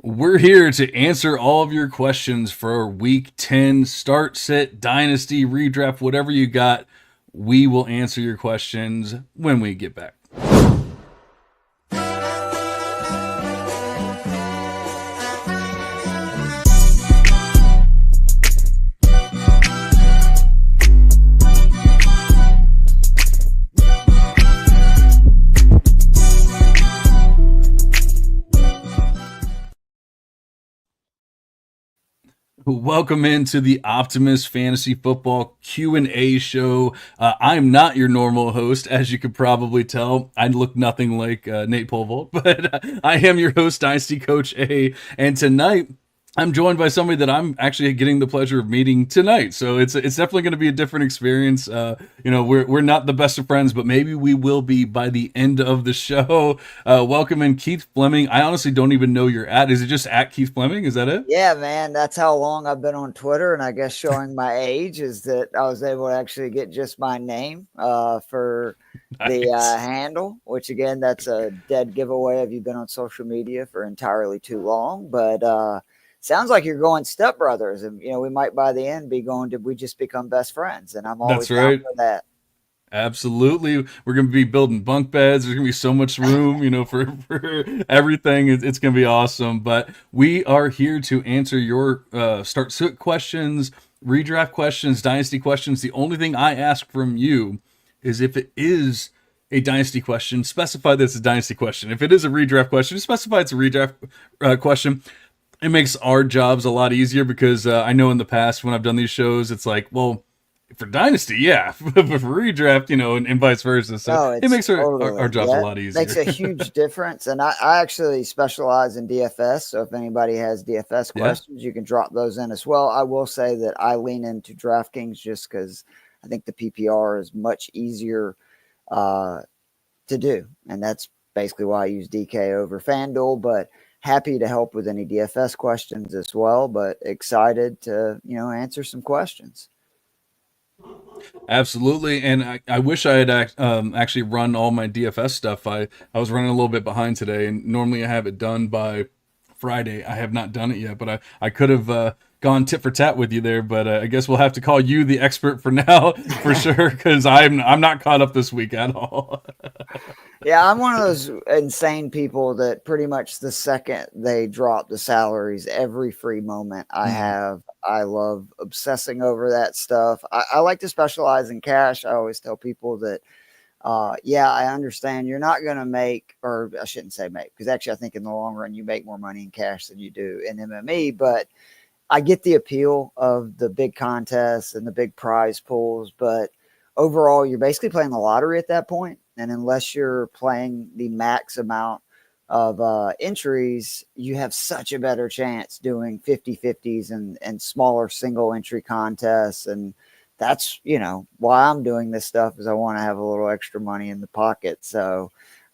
We're here to answer all of your questions for week 10 start, sit, dynasty, redraft, whatever you got. We will answer your questions when we get back. Welcome into the Optimus Fantasy Football Q&A show. I'm not your normal host, as you could probably tell. I look nothing like Nate Polvold, but I am your host, Dynasty Coach A. And tonight, I'm joined by somebody that I'm actually getting the pleasure of meeting tonight. So it's definitely going to be a different experience. We're not the best of friends, but maybe we will be by the end of the show. Welcome in Keith Fleming. I honestly don't even know your at. Is it just at Keith Fleming? Is that it? Yeah, man, that's how long I've been on Twitter, and I guess showing my age is that I was able to actually get just my name for the Nice. handle, which again, that's a dead giveaway. Have you been on social media for entirely too long? But sounds like you're going stepbrothers, and we might by the end be going. Did we just become best friends? And I'm always That's down right. for that. Absolutely. We're going to be building bunk beds. There's going to be so much room, for everything. It's going to be awesome. But we are here to answer your start sit questions, redraft questions, dynasty questions. The only thing I ask from you is if it is a dynasty question, specify that it's a dynasty question. If it is a redraft question, specify it's a redraft question. It makes our jobs a lot easier because I know in the past when I've done these shows, it's like, well, for Dynasty, yeah, but for redraft, and vice versa. So No, it it's makes our totally, jobs a yeah, lot makes easier. a huge difference. And I actually specialize in DFS. So if anybody has DFS Yeah, questions, you can drop those in as well. I will say that I lean into DraftKings just because I think the PPR is much easier uh, to do. And that's basically why I use DK over FanDuel. But happy to help with any DFS questions as well. But excited to, answer some questions. absolutely. And I wish I had actually run all my DFS stuff. I was running a little bit behind today, and normally I have it done by Friday. I have not done it yet, but I could have gone tit for tat with you there. But I guess we'll have to call you the expert for now, for sure, because I'm not caught up this week at all. Yeah, I'm one of those insane people that pretty much the second they drop the salaries, every free moment I Mm. have, I love obsessing over that stuff. I like to specialize in cash. I always tell people that, yeah, I understand you're not going to make, or I shouldn't say make, because actually I think in the long run you make more money in cash than you do in MME, but I get the appeal of the big contests and the big prize pools, but overall, you're basically playing the lottery at that point. And unless you're playing the max amount of entries, you have such a better chance doing 50-50s and smaller single entry contests. And that's, why I'm doing this stuff is I want to have a little extra money in the pocket. So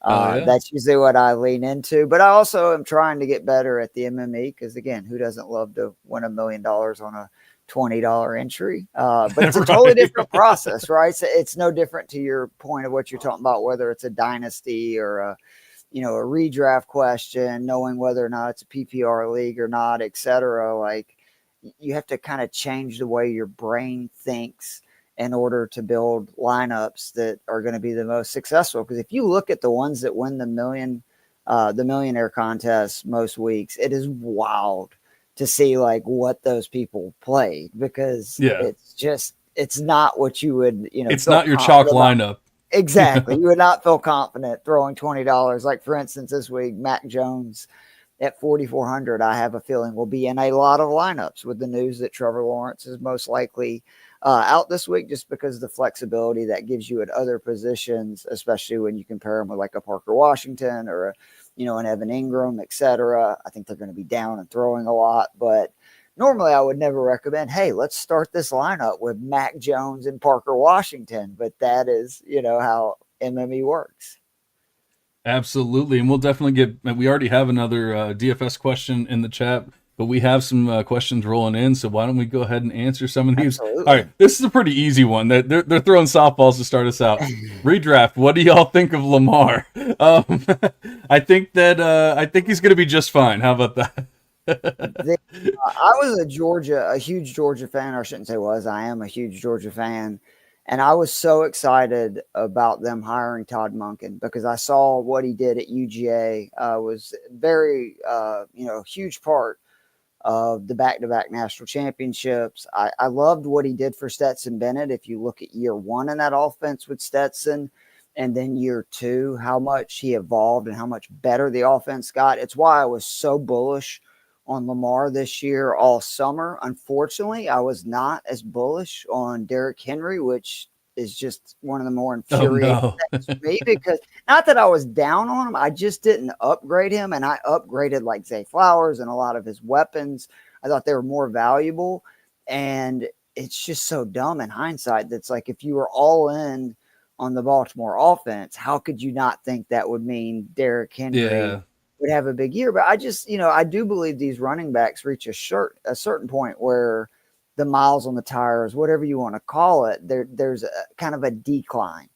Oh yeah. that's usually what I lean into. But I also am trying to get better at the MME because, again, who doesn't love to win $1 million on a $20 entry? But it's a totally Right. different process, right? So it's no different to your point of what you're talking about, whether it's a dynasty or a redraft question, knowing whether or not it's a PPR league or not, et cetera. Like you have to kind of change the way your brain thinks in order to build lineups that are going to be the most successful. Because if you look at the ones that win the millionaire contest most weeks, it is wild to see like what those people played because Yeah. it's not what you would It's feel not your chalk confident about. lineup. Exactly, you would not feel confident throwing $20. Like for instance, this week, Mac Jones at 4,400, I have a feeling will be in a lot of lineups with the news that Trevor Lawrence is most likely out this week just because of the flexibility that gives you at other positions, especially when you compare them with like a Parker Washington or an Evan Ingram, et cetera. I think they're going to be down and throwing a lot, but normally I would never recommend, hey, let's start this lineup with Mac Jones and Parker Washington, but that is, how MME works. Absolutely, and we'll definitely get. We already have another DFS question in the chat But we have some questions rolling in, so why don't we go ahead and answer some of these? All right, Absolutely. this is a pretty easy one. They're throwing softballs to start us out. Redraft. What do y'all think of Lamar? Um, I think he's going to be just fine. How about that? I was a huge Georgia fan, or I shouldn't say was, I am a huge Georgia fan. And I was so excited about them hiring Todd Monken because I saw what he did at UGA was very, huge part of the back-to-back national championships. I loved what he did for Stetson Bennett. If you look at year one in that offense with Stetson and then year two, how much he evolved and how much better the offense got. It's why I was so bullish on Lamar this year all summer. Unfortunately, I was not as bullish on Derrick Henry, which is just one of the more Oh infuriating no. things for me because not that I was down on him, I just didn't upgrade him. And I upgraded like Zay Flowers and a lot of his weapons. I thought they were more valuable. And it's just so dumb in hindsight. That's like if you were all in on the Baltimore offense, how could you not think that would mean Derrick Henry Yeah. would have a big year? But I just, I do believe these running backs reach a certain point where the miles on the tires, whatever you want to call it, there's a kind of a decline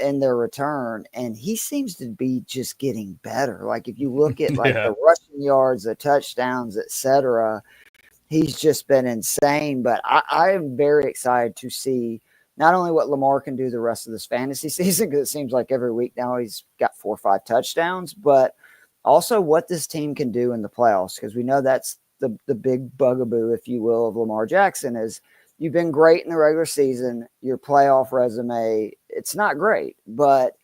in their return. And he seems to be just getting better. Like if you look at like Yeah. the rushing yards, the touchdowns, etc., he's just been insane. But I am very excited to see not only what Lamar can do the rest of this fantasy season, because it seems like every week now he's got 4 or 5 touchdowns, but also what this team can do in the playoffs, because we know that's the big bugaboo, if you will, of Lamar Jackson is you've been great in the regular season. Your playoff resume, it's not great, but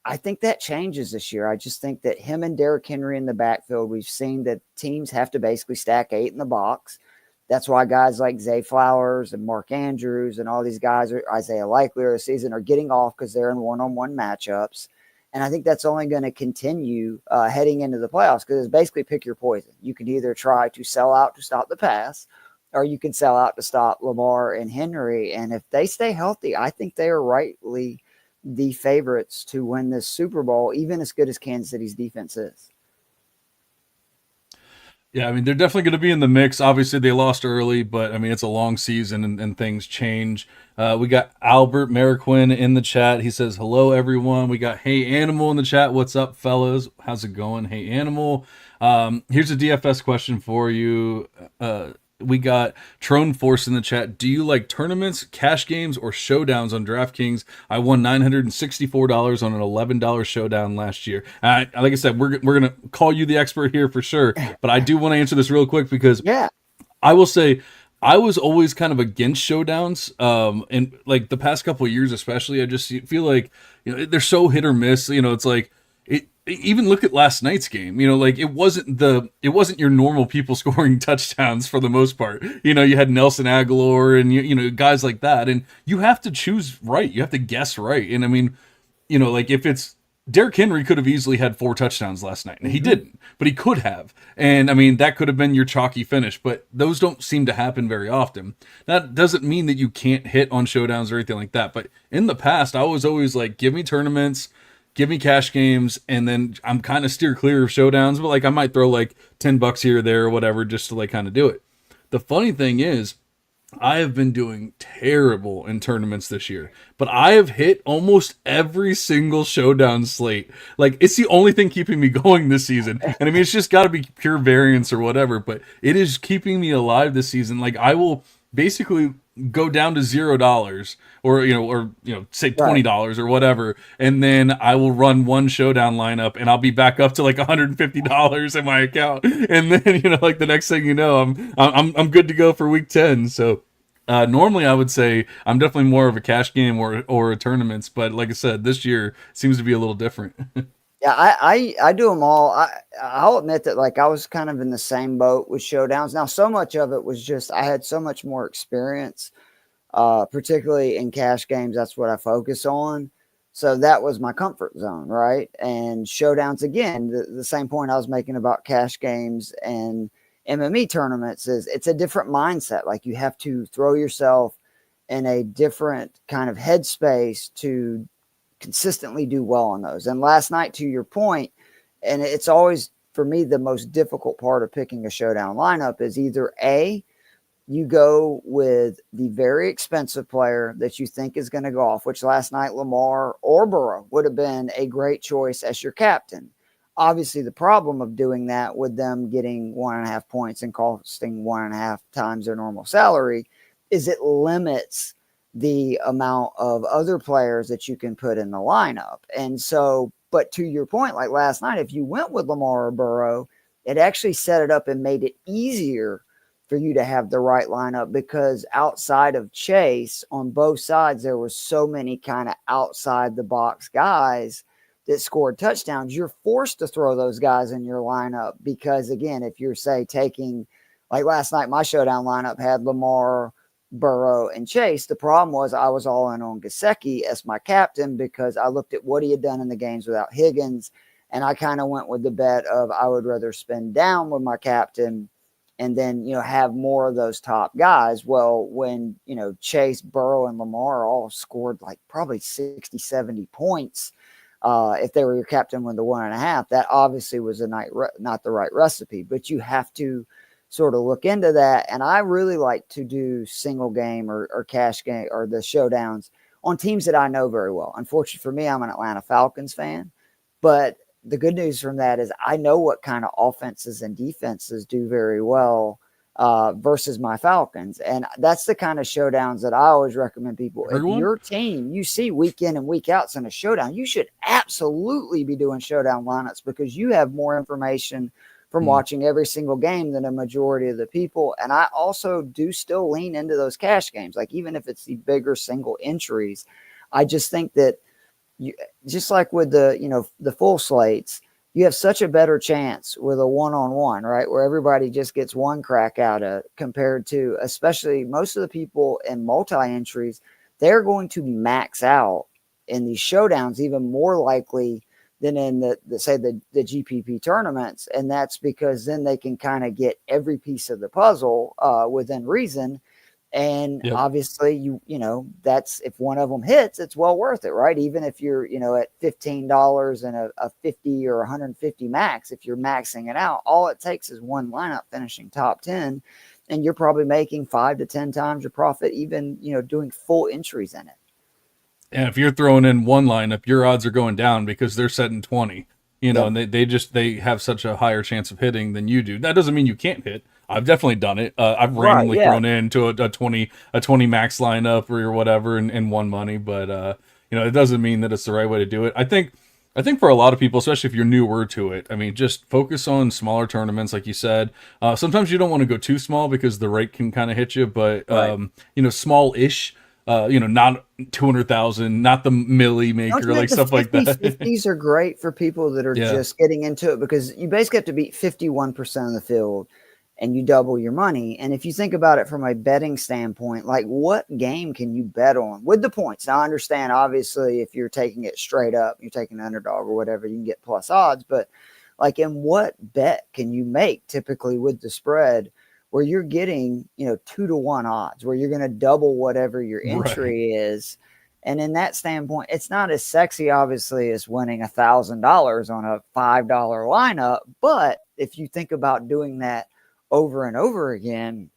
I think that changes this year. I just think that him and Derrick Henry in the backfield, we've seen that teams have to basically stack 8 in the box. That's why guys like Zay Flowers and Mark Andrews and all these guys, Isaiah Likely this season, are getting off because they're in one-on-one matchups. And I think that's only going to continue heading into the playoffs because it's basically pick your poison. You can either try to sell out to stop the pass, or you can sell out to stop Lamar and Henry. And if they stay healthy, I think they are rightly the favorites to win this Super Bowl, even as good as Kansas City's defense is. Yeah, I mean, they're definitely going to be in the mix. Obviously, they lost early, but I mean, it's a long season and things change. We got Albert Mariquin in the chat. He says, hello, everyone. We got Hey Animal in the chat. What's up, fellas? How's it going? Hey Animal. Here's a DFS question for you. We got Trone Force in the chat. Do you like tournaments, cash games, or showdowns on DraftKings? I won $964 on an $11 showdown last year. Like I said, we're gonna call you the expert here for sure. But I do want to answer this real quick because Yeah, I will say I was always kind of against showdowns. And like the past couple of years, especially, I just feel like they're so hit or miss. It's like it. Even look at last night's game. Like it wasn't your normal people scoring touchdowns for the most part. You had Nelson Aguilar and guys like that, and you have to choose right. You have to guess right. And I mean, like if it's Derrick Henry could have easily had 4 touchdowns last night, and he didn't, but he could have. And I mean, that could have been your chalky finish, but those don't seem to happen very often. That doesn't mean that you can't hit on showdowns or anything like that. But in the past, I was always like, give me tournaments, give me cash games, and then I'm kind of steer clear of showdowns, but like I might throw like $10 here or there or whatever just to like kind of do it. The funny thing is, I have been doing terrible in tournaments this year, but I have hit almost every single showdown slate. Like it's the only thing keeping me going this season. And I mean, it's just got to be pure variance or whatever, but it is keeping me alive this season. Like I will basically go down to $0 or say right. $20 or whatever, and then I will run one showdown lineup and I'll be back up to like $150 in my account, and then like the next thing you know, I'm good to go for week 10. So normally I would say I'm definitely more of a cash game or a tournaments, but like I said, this year seems to be a little different. Yeah, I do them all. I'll admit that like I was kind of in the same boat with showdowns. Now, so much of it was just I had so much more experience, particularly in cash games. That's what I focus on. So that was my comfort zone, right? And showdowns, again, the same point I was making about cash games and MME tournaments is it's a different mindset. Like you have to throw yourself in a different kind of headspace to consistently do well on those. And last night, to your point, and it's always for me, the most difficult part of picking a showdown lineup is either A, you go with the very expensive player that you think is going to go off, which last night Lamar or Burrow would have been a great choice as your captain. Obviously, the problem of doing that with them getting 1.5 points and costing 1.5 times their normal salary is it limits the amount of other players that you can put in the lineup. And so, but to your point, like last night, if you went with Lamar or Burrow, it actually set it up and made it easier for you to have the right lineup, because outside of Chase on both sides, there were so many kind of outside the box guys that scored touchdowns. You're forced to throw those guys in your lineup because, again, if you're, say, taking, like last night, my showdown lineup had Lamar, Burrow, and Chase. The problem was I was all in on Gesicki as my captain because I looked at what he had done in the games without Higgins, and I kind of went with the bet of I would rather spend down with my captain and then, have more of those top guys. Well, when, Chase, Burrow, and Lamar all scored like probably 60, 70 points, if they were your captain with the 1.5, that obviously was not the right recipe. But you have to sort of look into that. And I really like to do single game or cash game or the showdowns on teams that I know very well. Unfortunately for me, I'm an Atlanta Falcons fan, but the good news from that is I know what kind of offenses and defenses do very well versus my Falcons. And that's the kind of showdowns that I always recommend people. If your team, you see week in and week out's in a showdown, you should absolutely be doing showdown lineups because you have more information from watching every single game than a majority of the people. And I also do still lean into those cash games. Like even if it's the bigger single entries, I just think that just like with the full slates, you have such a better chance with a one-on-one, right? Where everybody just gets one crack out of compared to, especially most of the people in multi-entries, they're going to max out in these showdowns even more likely than in the GPP tournaments. And that's because then they can kind of get every piece of the puzzle within reason. And obviously that's, if one of them hits, it's well worth it, right? Even if you're, at $15 and a 50 or 150 max, if you're maxing it out, all it takes is one lineup finishing top 10 and you're probably making 5 to 10 times your profit, even, doing full entries in it. And if you're throwing in one lineup, your odds are going down because they're setting 20, and they have such a higher chance of hitting than you do. That doesn't mean you can't hit. I've definitely done it. I've randomly thrown into a 20 max lineup or whatever and won money, but it doesn't mean that it's the right way to do it. I think for a lot of people, especially if you're newer to it, I mean, just focus on smaller tournaments, like you said. Sometimes you don't want to go too small because the rate can kind of hit you, but small-ish. Not 200,000, not the milli maker, like stuff like that. 50s are great for people that are just getting into it because you basically have to beat 51% of the field and you double your money. And if you think about it from a betting standpoint, like what game can you bet on with the points? Now I understand, obviously, if you're taking it straight up, you're taking an underdog or whatever, you can get plus odds, but like in what bet can you make typically with the spread where you're getting, 2-to-1 odds, where you're going to double whatever your entry is. And in that standpoint, it's not as sexy, obviously, as winning $1,000 on a $5 lineup. But if you think about doing that over and over again,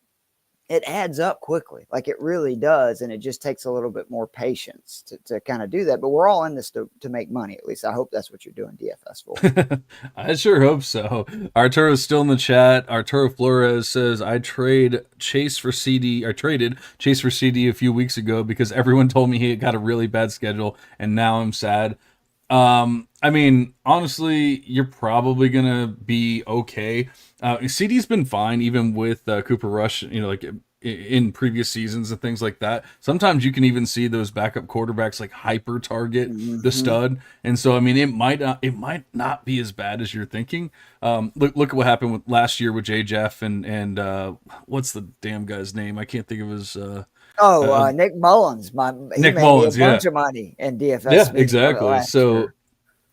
it adds up quickly. Like it really does. And it just takes a little bit more patience to kind of do that. But we're all in this to make money. At least I hope that's what you're doing DFS for. I sure hope so. Arturo's still in the chat. Arturo Flores says, I traded Chase for CD a few weeks ago because everyone told me he got a really bad schedule and now I'm sad. I mean, honestly, you're probably going to be okay. CD's been fine, even with Cooper Rush, like in previous seasons and things like that. Sometimes you can even see those backup quarterbacks like hyper target the stud. And so, I mean, it might not be as bad as you're thinking. Look at what happened with last year with J. Jeff and what's the damn guy's name? I can't think of his, Nick Mullins. Nick Mullins, a bunch of money in DFS. Yeah, exactly. So,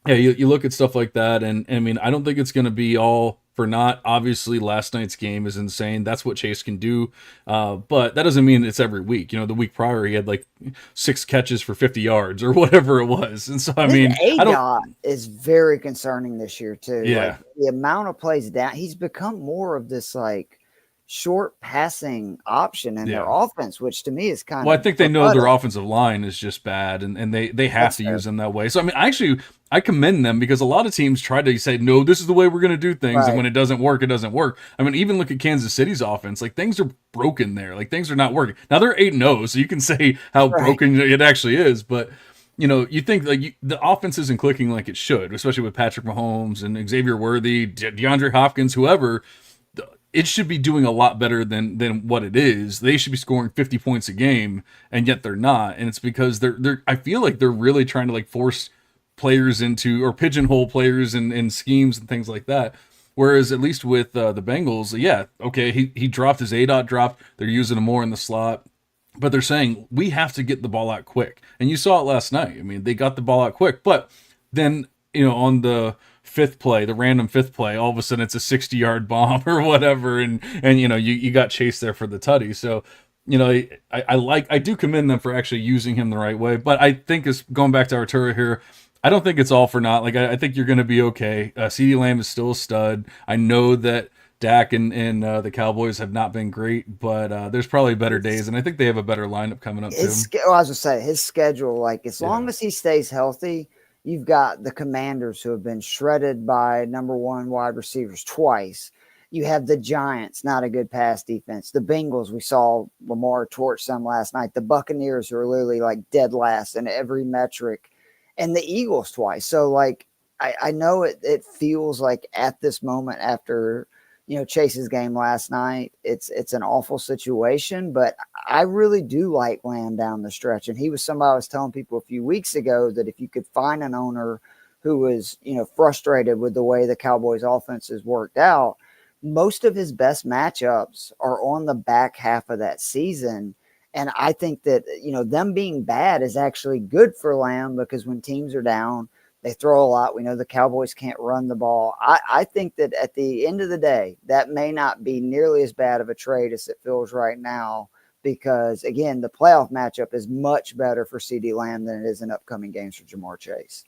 yeah, you look at stuff like that, and I mean, I don't think it's going to be all for not. Obviously, last night's game is insane. That's what Chase can do. But that doesn't mean it's every week. The week prior, he had like 6 catches for 50 yards or whatever it was. And so, I His mean, I don't, ADOT is very concerning this year too. Like yeah. the amount of plays down, he's become more of this like short passing option in their Yeah. offense, which to me is kind Well, I of think they know their befuddling. offensive line is just bad, and they have That's to fair. use them that way. So, I mean, I commend them because a lot of teams try to say, no, this is the way we're going to do things. And Right. when it doesn't work, it doesn't work. I mean, even look at Kansas City's offense. Like, things are broken there. Like, things are not working. Now, they're 8-0, so you can say how Right. broken it actually is. But, you think like the offense isn't clicking like it should, especially with Patrick Mahomes and Xavier Worthy, DeAndre Hopkins, whoever. It should be doing a lot better than what it is. They should be scoring 50 points a game, and yet they're not. And it's because they're I feel like they're really trying to like force players into or pigeonhole players in schemes and things like that. Whereas at least with the Bengals, yeah, okay, he dropped his A dot drop. They're using him more in the slot, but they're saying we have to get the ball out quick. And you saw it last night. I mean, they got the ball out quick, but then on the fifth play, the random fifth play, all of a sudden it's a 60-yard bomb or whatever, and you got chased there for the tutty. So I do commend them for actually using him the right way, but I think it's going back to Arturo here. I don't think it's all for naught. Like I think you're going to be okay. CeeDee Lamb is still a stud. I know that Dak and the Cowboys have not been great, but there's probably better days, and I think they have a better lineup coming up too. I was gonna say his schedule. Like as long Yeah. as he stays healthy, you've got the Commanders who have been shredded by number one wide receivers twice. You have the Giants, not a good pass defense. The Bengals, we saw Lamar torch some last night. The Buccaneers, who are literally like dead last in every metric, and the Eagles twice. So like I know it feels like at this moment after Chase's game last night, it's an awful situation, but I really do like Lamb down the stretch. And he was somebody I was telling people a few weeks ago that if you could find an owner who was, frustrated with the way the Cowboys offense has worked out, most of his best matchups are on the back half of that season. And I think that, them being bad is actually good for Lamb because when teams are down, they throw a lot. We know the Cowboys can't run the ball. I think that at the end of the day, that may not be nearly as bad of a trade as it feels right now because, again, the playoff matchup is much better for CeeDee Lamb than it is in upcoming games for Jamar Chase.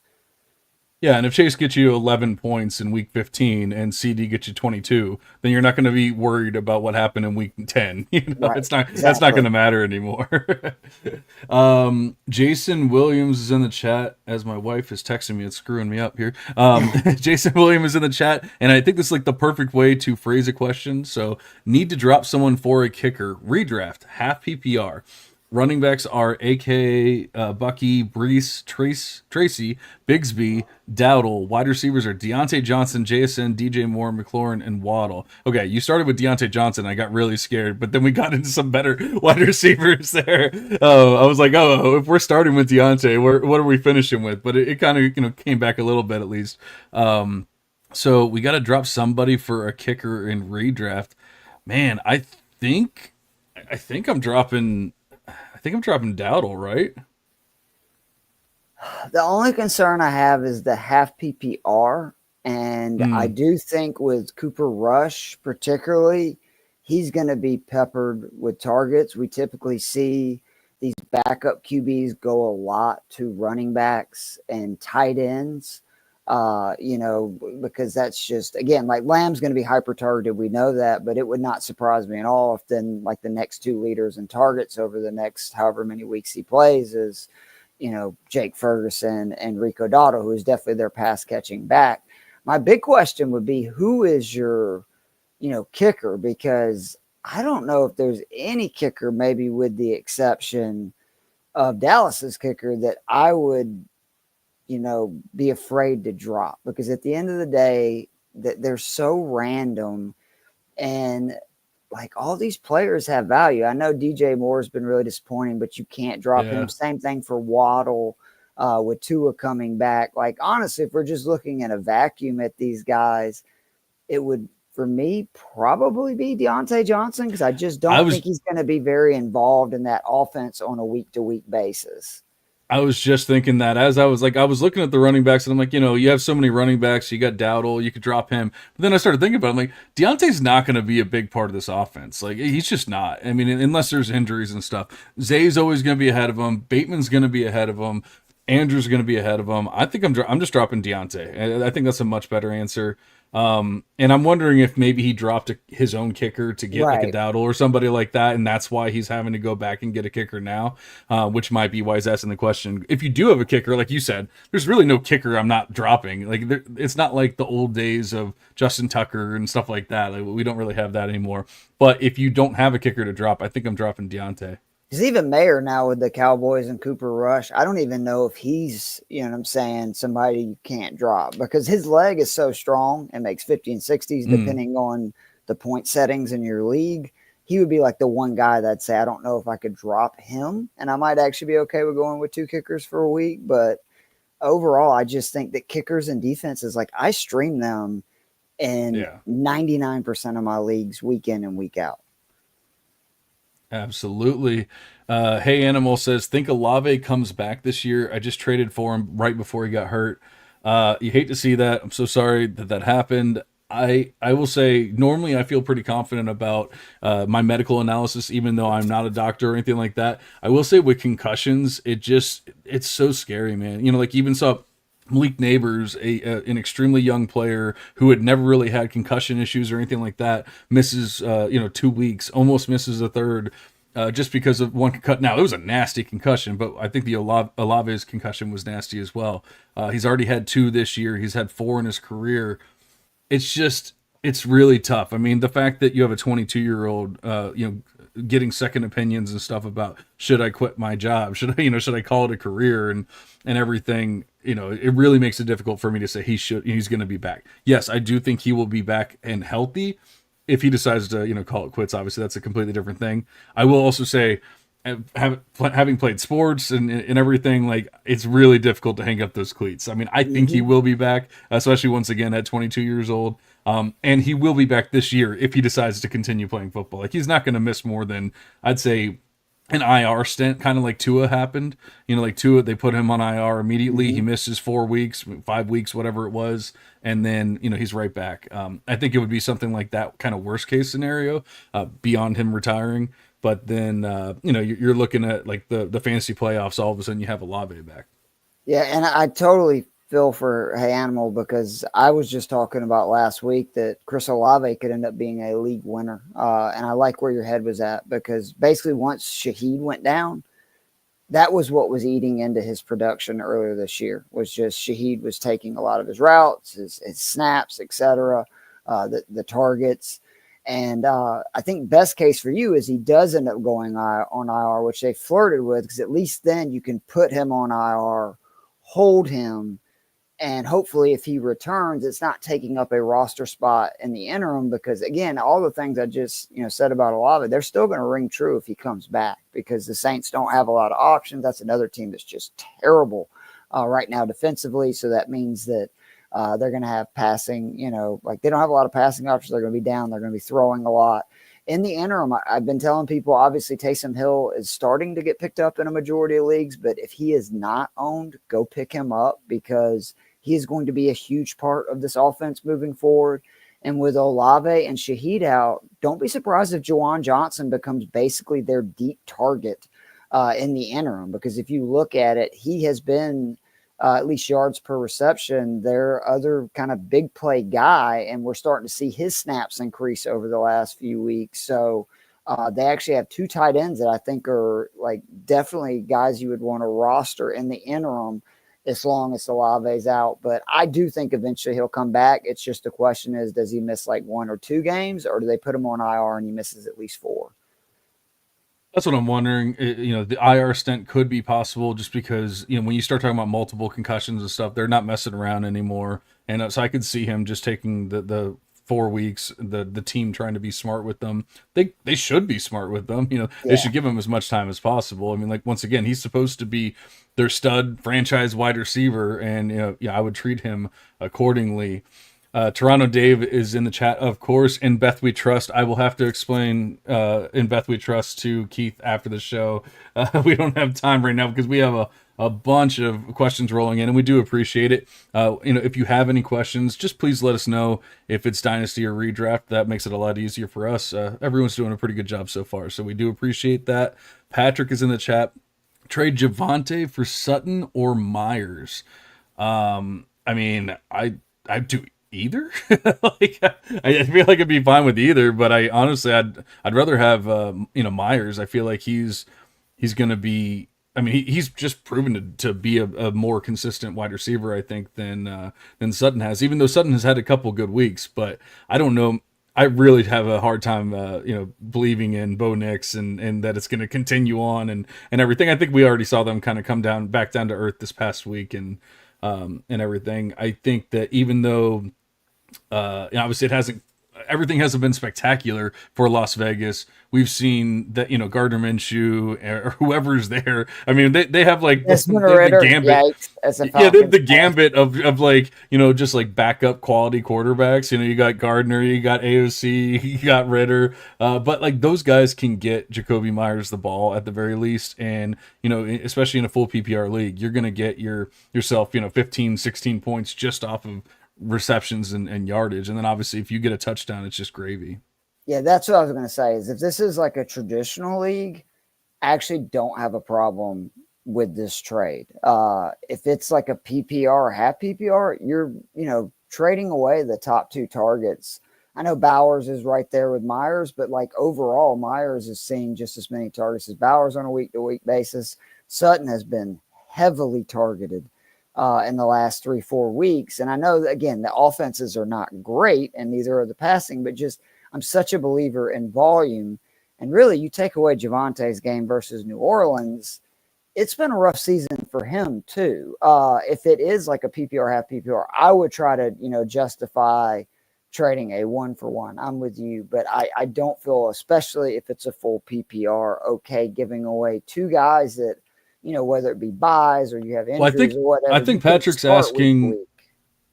Yeah, and if Chase gets you 11 points in week 15 and CD gets you 22, then you're not going to be worried about what happened in week 10. Right, It's not that's not exactly. going to matter anymore. Jason Williams is in the chat as my wife is texting me. It's screwing me up here. Jason Williams is in the chat, and I think this is like the perfect way to phrase a question. So, need to drop someone for a kicker. Redraft, half PPR. Running backs are AK, Bucky, Brees, Tracy, Bigsby, Dowdle. Wide receivers are Deontay Johnson, JSN, DJ Moore, McLaurin, and Waddle. Okay, you started with Deontay Johnson. I got really scared, but then we got into some better wide receivers there. Oh, I was like, if we're starting with Deontay, what are we finishing with? But it kind of came back a little bit at least. So we got to drop somebody for a kicker in redraft. Man, I think I'm dropping. I think I'm dropping Dowdle, right? The only concern I have is the half PPR. And I Mm, do think with Cooper Rush, particularly, he's going to be peppered with targets. We typically see these backup QBs go a lot to running backs and tight ends, because that's just, again, like Lamb's going to be hyper targeted. We know that, but it would not surprise me at all if then, like, the next two leaders in targets over the next however many weeks he plays is, Jake Ferguson and Rico Dotto, who is definitely their pass catching back. My big question would be who is your, kicker? Because I don't know if there's any kicker, maybe with the exception of Dallas's kicker, that I would, be afraid to drop because at the end of the day, that they're so random and like all these players have value. I know DJ Moore has been really disappointing, but you can't drop him. yeah. Same thing for Waddle with Tua coming back. Like, honestly, if we're just looking in a vacuum at these guys, it would, for me, probably be Deontay Johnson because I just I don't was think he's going to be very involved in that offense on a week-to-week basis. I was just thinking that as I was looking at the running backs, and I'm like, you have so many running backs. You got Dowdle, you could drop him. But then I started thinking about it. I'm like, Deontay's not going to be a big part of this offense. Like, he's just not. I mean, unless there's injuries and stuff. Zay's always going to be ahead of him. Bateman's going to be ahead of him. Andrew's going to be ahead of him. I think I'm just dropping Deontay. I think that's a much better answer. And I'm wondering if maybe he dropped his own kicker to get like a Right. Dowdle or somebody like that, and that's why he's having to go back and get a kicker now, which might be why he's asking the question. If you do have a kicker, like you said, there's really no kicker I'm not dropping. Like it's not like the old days of Justin Tucker and stuff like that. Like, we don't really have that anymore. But if you don't have a kicker to drop, I think I'm dropping Deontay. Because even Mayer now with the Cowboys and Cooper Rush, I don't even know if he's, you know what I'm saying, somebody you can't drop because his leg is so strong and makes 50 and 60s depending on the point settings in your league. He would be like the one guy that'd say, I don't know if I could drop him. And I might actually be okay with going with two kickers for a week. But overall, I just think that kickers and defenses, like I stream them in Yeah. 99% of my leagues week in and week out. Absolutely. Hey Animal says, think Olave comes back this year. I just traded for him right before he got hurt. You hate to see that. I'm so sorry that that happened. I will say normally I feel pretty confident about my medical analysis, even though I'm not a doctor or anything like that. I will say with concussions, it's so scary, man. Like even saw Malik Neighbors, an extremely young player who had never really had concussion issues or anything like that, misses 2 weeks, almost misses a third, just because of one concussion. Now it was a nasty concussion, but I think the Olave's concussion was nasty as well. He's already had two this year. He's had four in his career. It's really tough. I mean, the fact that you have a 22-year-old, getting second opinions and stuff about should I quit my job, should I call it a career and everything. It really makes it difficult for me to say he's going to be back. Yes, I do think he will be back and healthy. If he decides to call it quits, obviously that's a completely different thing. I will also say, having played sports and everything, like it's really difficult to hang up those cleats. I mean, I think he will be back, especially once again at 22 years old. And he will be back this year if he decides to continue playing football. Like he's not going to miss more than I'd say an IR stint, kind of like Tua happened. Like Tua, they put him on IR immediately. Mm-hmm. He misses 4 weeks, 5 weeks, whatever it was, and then he's right back. I think it would be something like that, kind of worst case scenario, beyond him retiring. But then you're looking at like the fantasy playoffs. All of a sudden, you have Olave back. Yeah, and I totally feel for Hey Animal because I was just talking about last week that Chris Olave could end up being a league winner. And I like where your head was at because basically once Shaheed went down, that was what was eating into his production earlier this year was just Shaheed was taking a lot of his routes, his snaps, etc., the targets. And I think best case for you is he does end up going on IR, which they flirted with because at least then you can put him on IR, hold him, and hopefully if he returns, it's not taking up a roster spot in the interim because, again, all the things I just said about Olave, they're still going to ring true if he comes back because the Saints don't have a lot of options. That's another team that's just terrible right now defensively. So that means that they're going to have passing, like they don't have a lot of passing options. They're going to be down. They're going to be throwing a lot. In the interim, I've been telling people, obviously, Taysom Hill is starting to get picked up in a majority of leagues, but if he is not owned, go pick him up because he is going to be a huge part of this offense moving forward. And with Olave and Shaheed out, don't be surprised if Juwan Johnson becomes basically their deep target in the interim, because if you look at it, he has been at least yards per reception, their other kind of big play guy, and we're starting to see his snaps increase over the last few weeks. So they actually have two tight ends that I think are like definitely guys you would want to roster in the interim as long as Olave's out. But I do think eventually he'll come back. It's just the question is, does he miss like 1 or 2 games, or do they put him on IR and he misses at least 4? That's what I'm wondering. The IR stint could be possible just because, when you start talking about multiple concussions and stuff, they're not messing around anymore. And so I could see him just taking the 4 weeks, the team trying to be smart with them. They should be smart with them. They should give him as much time as possible. I mean, like, once again, he's supposed to be their stud franchise wide receiver. And, I would treat him accordingly. Toronto Dave is in the chat, of course. In Beth We Trust. I will have to explain In Beth We Trust to Keith after the show. We don't have time right now because we have a a bunch of questions rolling in, and we do appreciate it. If you have any questions, just please let us know. If it's dynasty or redraft, that makes it a lot easier for us. Everyone's doing a pretty good job so far, so we do appreciate that. Patrick is in the chat. Trade Javante for Sutton or Myers. I do either. I feel like I'd be fine with either, but I honestly I'd rather have Myers. I feel like he's going to be. I mean, he's just proven to be a more consistent wide receiver, I think, than Sutton has. Even though Sutton has had a couple good weeks, but I don't know. I really have a hard time, believing in Bo Nix and that it's going to continue on and everything. I think we already saw them kind of come back down to earth this past week and everything. I think that even though, obviously everything hasn't been spectacular for Las Vegas. We've seen that, Gardner Minshew or whoever's there. I mean, they have like the gambit. The gambit of like, just like backup quality quarterbacks. You got Gardner, you got AOC, you got Ritter. But like those guys can get Jacoby Myers the ball at the very least. And, especially in a full PPR league, you're going to get yourself, 15, 16 points just off of receptions and yardage, and then obviously if you get a touchdown, it's just gravy. Yeah, that's what I was going to say. Is if this is like a traditional league, I actually don't have a problem with this trade. If it's like a PPR or half PPR, you're trading away the top two targets. I know Bowers is right there with Myers, but like overall, Myers is seeing just as many targets as Bowers on a week-to-week basis. Sutton has been heavily targeted in the last 3-4 weeks. And I know that, again, the offenses are not great and neither are the passing, but just I'm such a believer in volume. And really, you take away Javante's game versus New Orleans, it's been a rough season for him too. If it is like a PPR, half PPR, I would try to, justify trading a 1-for-1. I'm with you, but I don't feel, especially if it's a full PPR, okay, giving away two guys that, whether it be buys or you have injuries or whatever. I think Patrick's asking.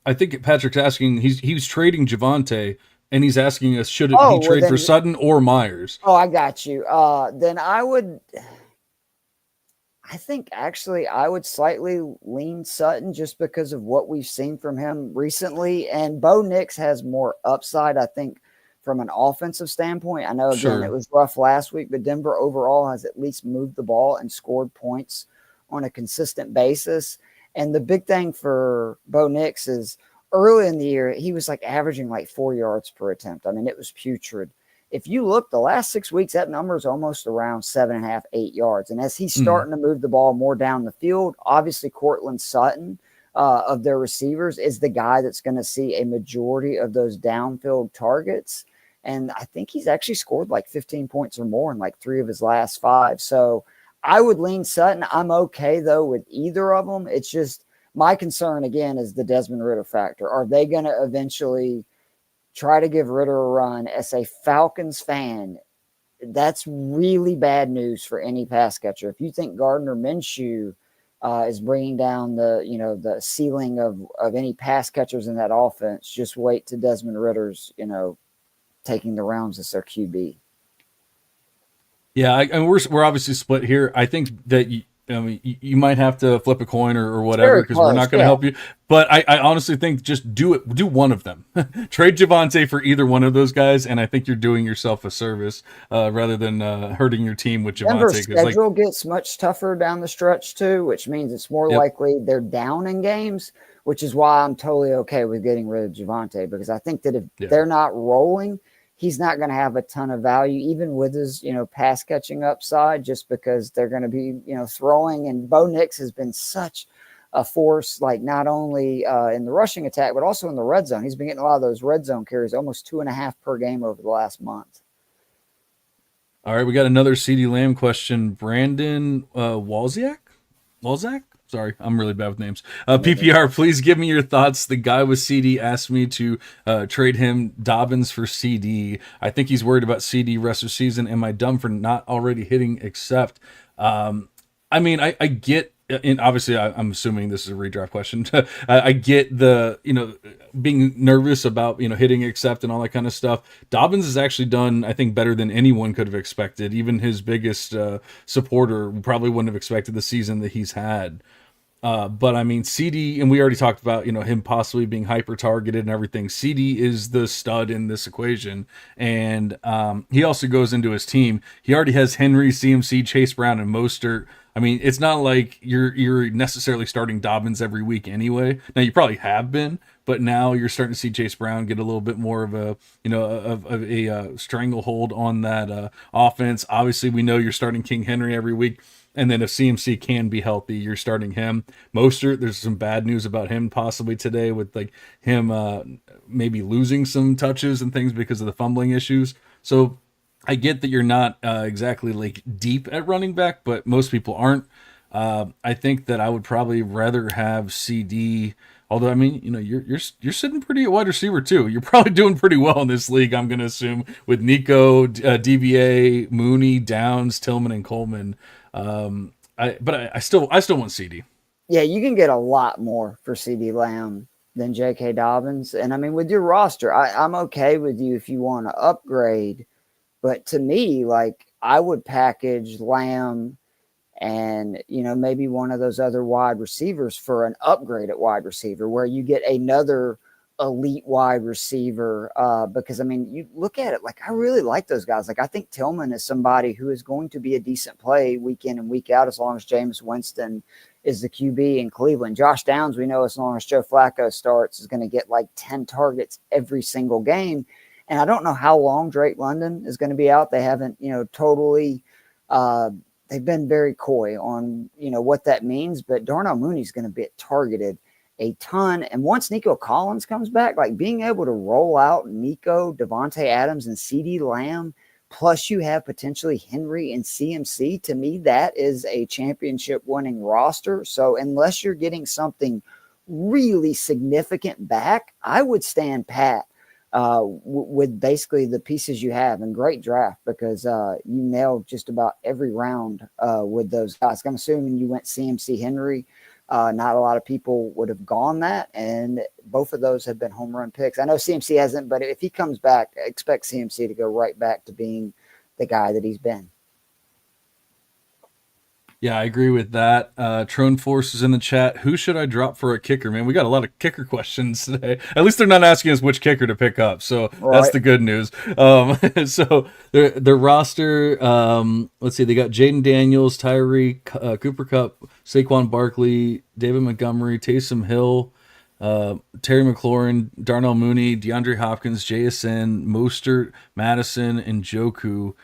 I think Patrick's asking. He's trading Javante, and he's asking us should it be trade for Sutton or Myers. Oh, I got you. Then I would. I think actually I would slightly lean Sutton just because of what we've seen from him recently, and Bo Nix has more upside, I think, from an offensive standpoint. I know, again, It was rough last week, but Denver overall has at least moved the ball and scored points on a consistent basis. And the big thing for Bo Nix is early in the year, he was like averaging like 4 yards per attempt. I mean, it was putrid. If you look the last 6 weeks, that number is almost around 7.5, 8 yards. And as he's starting to move the ball more down the field, obviously Courtland Sutton of their receivers is the guy that's going to see a majority of those downfield targets. And I think he's actually scored like 15 points or more in like 3 of his last 5. So I would lean Sutton. I'm okay, though, with either of them. It's just my concern, again, is the Desmond Ridder factor. Are they going to eventually try to give Ridder a run? As a Falcons fan, that's really bad news for any pass catcher. If you think Gardner Minshew is bringing down the ceiling of any pass catchers in that offense, just wait to Desmond Ridder's, taking the rounds as their QB. Yeah, and we're obviously split here. I think that you might have to flip a coin or whatever because we're not going to help you. But I honestly think just do one of them. Trade Javante for either one of those guys, and I think you're doing yourself a service rather than hurting your team with Javante. Denver's schedule gets much tougher down the stretch too, which means it's more likely they're down in games, which is why I'm totally okay with getting rid of Javante, because I think that if they're not rolling, he's not going to have a ton of value, even with his, pass catching upside, just because they're going to be, throwing. And Bo Nix has been such a force, like not only in the rushing attack, but also in the red zone. He's been getting a lot of those red zone carries, almost 2.5 per game over the last month. All right, we got another CeeDee Lamb question. Brandon Walzak? Sorry, I'm really bad with names. PPR, please give me your thoughts. The guy with CD asked me to trade him Dobbins for CD. I think he's worried about CD rest of season. Am I dumb for not already hitting accept? I get, and obviously I'm assuming this is a redraft question. I get the, being nervous about, hitting accept and all that kind of stuff. Dobbins has actually done, I think, better than anyone could have expected. Even his biggest supporter probably wouldn't have expected the season that he's had. But I mean, CD, and we already talked about, him possibly being hyper targeted and everything. CD is the stud in this equation. And he also goes into his team. He already has Henry, CMC, Chase Brown, and Mostert. I mean, it's not like you're necessarily starting Dobbins every week anyway. Now you probably have been, but now you're starting to see Chase Brown get a little bit more of a of a stranglehold on that offense. Obviously, we know you're starting King Henry every week. And then if CMC can be healthy, you're starting him. Mostert, there's some bad news about him possibly today with like him maybe losing some touches and things because of the fumbling issues. So I get that you're not exactly like deep at running back, but most people aren't. I think that I would probably rather have CD. Although I mean, you're sitting pretty at wide receiver too. You're probably doing pretty well in this league. I'm going to assume with Nico, DBA, Mooney, Downs, Tillman, and Coleman. I still want CD. Yeah, you can get a lot more for CD Lamb than J.K. Dobbins. And I mean, with your roster, I'm okay with you if you want to upgrade. But to me, like, I would package Lamb and, maybe one of those other wide receivers for an upgrade at wide receiver where you get another elite wide receiver. Because, I mean, you look at it, like, I really like those guys. Like, I think Tillman is somebody who is going to be a decent play week in and week out as long as Jameis Winston is the QB in Cleveland. Josh Downs, we know as long as Joe Flacco starts, is going to get like 10 targets every single game. And I don't know how long Drake London is going to be out. They haven't, totally they've been very coy on, what that means. But Darnell Mooney's going to be targeted a ton. And once Nico Collins comes back, like being able to roll out Nico, Devontae Adams, and CD Lamb, plus you have potentially Henry and CMC, to me, that is a championship winning roster. So unless you're getting something really significant back, I would stand pat with basically the pieces you have. And great draft because you nailed just about every round with those guys. I'm assuming you went CMC Henry. Not a lot of people would have gone that, and both of those have been home run picks. I know CMC hasn't, but if he comes back, I expect CMC to go right back to being the guy that he's been. Yeah, I agree with that. Trone Force is in the chat. Who should I drop for a kicker, man? We got a lot of kicker questions today. At least they're not asking us which kicker to pick up, so that's the good news. So their roster, let's see, they got Jaden Daniels, Tyree, Cooper Kupp, Saquon Barkley, David Montgomery, Taysom Hill, Terry McLaurin, Darnell Mooney, DeAndre Hopkins, JSN, Mostert, Madison, and Joku,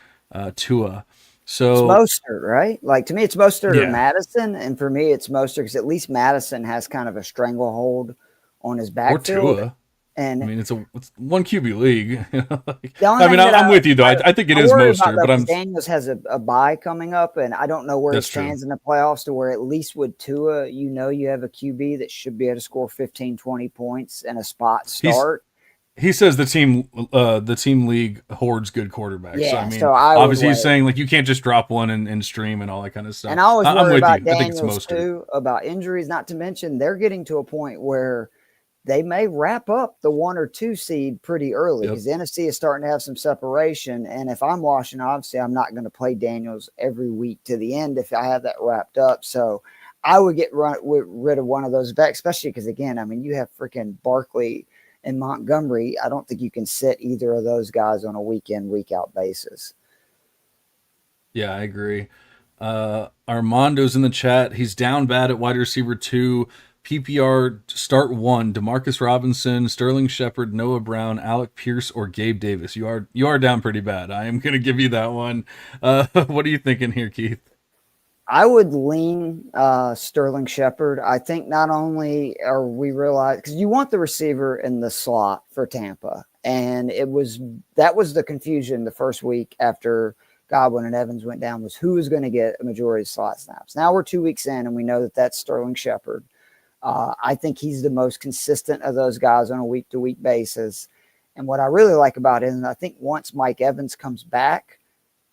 Tua. So it's Mostert, right? Like to me, it's Mostert or Madison, and for me, it's Mostert because at least Madison has kind of a stranglehold on his backfield. Or Tua. And I mean, it's one QB league. I'm with you though. I think it is Mostert, but Daniels has a bye coming up, and I don't know where he stands in the playoffs to where at least with Tua, you have a QB that should be able to score 15, 20 points and a spot start. He says the team league hoards good quarterbacks. Yeah, so obviously he's saying like you can't just drop one and stream and all that kind of stuff. And I always worry about Daniels too, about injuries. Not to mention they're getting to a point where they may wrap up the 1 or 2 seed pretty early because the NFC is starting to have some separation. And if I'm Washington, obviously I'm not going to play Daniels every week to the end if I have that wrapped up. So I would get rid of one of those backs, especially because again, I mean you have freaking Barkley and Montgomery. I don't think you can sit either of those guys on a week in, week out basis. Yeah, I agree. Armando's in the chat. He's down bad at wide receiver 2. PPR start 1. Demarcus Robinson, Sterling Shepard, Noah Brown, Alec Pierce, or Gabe Davis. You are down pretty bad. I am going to give you that one. What are you thinking here, Keith? I would lean Sterling Shepard. I think not only are we realize because you want the receiver in the slot for Tampa, and that was the confusion the first week after Godwin and Evans went down was who was going to get a majority of slot snaps. Now we're 2 weeks in, and we know that that's Sterling Shepard. I think he's the most consistent of those guys on a week-to-week basis. And what I really like about it is I think once Mike Evans comes back,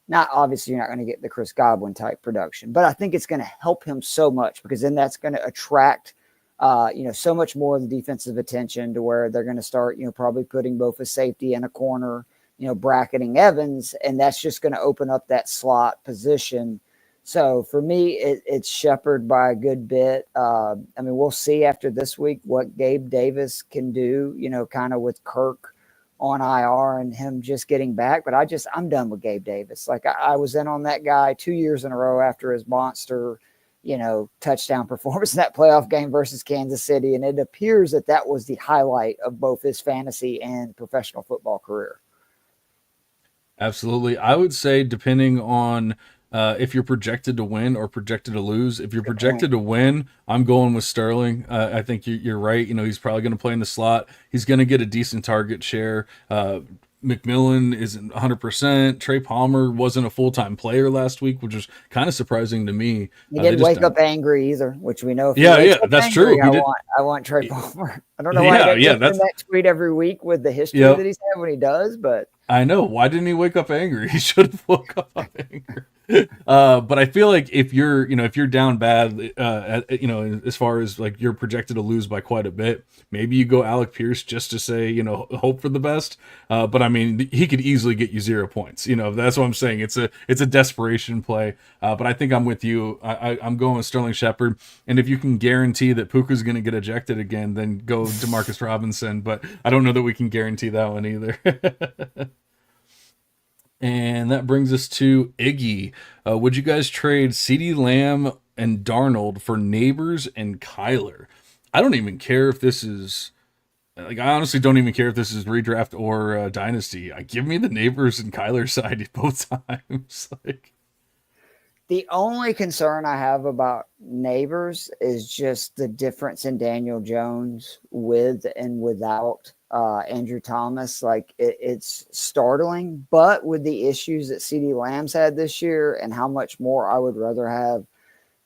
not obviously you're not going to get the Chris Godwin type production, but I think it's going to help him so much because then that's going to attract, so much more of the defensive attention to where they're going to start, probably putting both a safety and a corner, bracketing Evans. And that's just going to open up that slot position So for me, it's Shepard by a good bit. I mean, we'll see after this week what Gabe Davis can do, kind of with Kirk on IR and him just getting back. But I'm done with Gabe Davis. Like I was in on that guy 2 years in a row after his monster, touchdown performance in that playoff game versus Kansas City. And it appears that was the highlight of both his fantasy and professional football career. Absolutely. I would say, depending on if you're projected to win or projected to lose. If you're projected to win, I'm going with Sterling. I think you're right. He's probably going to play in the slot. He's going to get a decent target share. McMillan isn't 100%. Trey Palmer wasn't a full-time player last week, which was kind of surprising to me. He didn't wake up angry either, which we know. If That's angry, true. I want Trey Palmer. I don't know why he that's that tweet every week with the history that he's had when he does, but I know. Why didn't he wake up angry? He should have woke up angry. But I feel like if you're down bad, as far as like you're projected to lose by quite a bit, maybe you go Alec Pierce just to say, hope for the best. But I mean, he could easily get you 0 points. That's what I'm saying. It's a desperation play. But I think I'm with you. I'm going with Sterling Shepard. And if you can guarantee that Puka's going to get ejected again, then go Demarcus Robinson. But I don't know that we can guarantee that one either. And that brings us to Iggy. Would you guys trade CeeDee Lamb and Darnold for Neighbors and Kyler? I don't even care if this is I honestly don't even care if this is redraft or dynasty. Give me the Neighbors and Kyler side both times. The only concern I have about Neighbors is just the difference in Daniel Jones with and without Andrew Thomas. It's startling, but with the issues that CeeDee Lamb's had this year and how much more I would rather have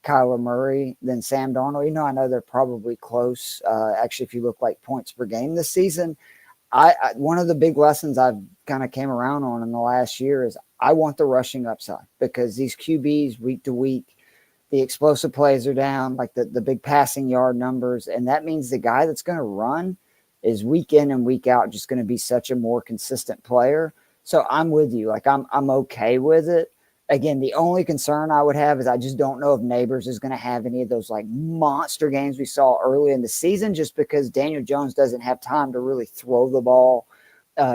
Kyler Murray than Sam Darnold. I know they're probably close. Actually, if you look like points per game this season, I one of the big lessons I've kind of came around on in the last year is I want the rushing upside, because these QBs week to week, the explosive plays are down, like the big passing yard numbers. And that means the guy that's going to run is week in and week out just going to be such a more consistent player. So I'm with you. I'm okay with it. Again, the only concern I would have is I just don't know if Neighbors is going to have any of those monster games we saw early in the season, just because Daniel Jones doesn't have time to really throw the ball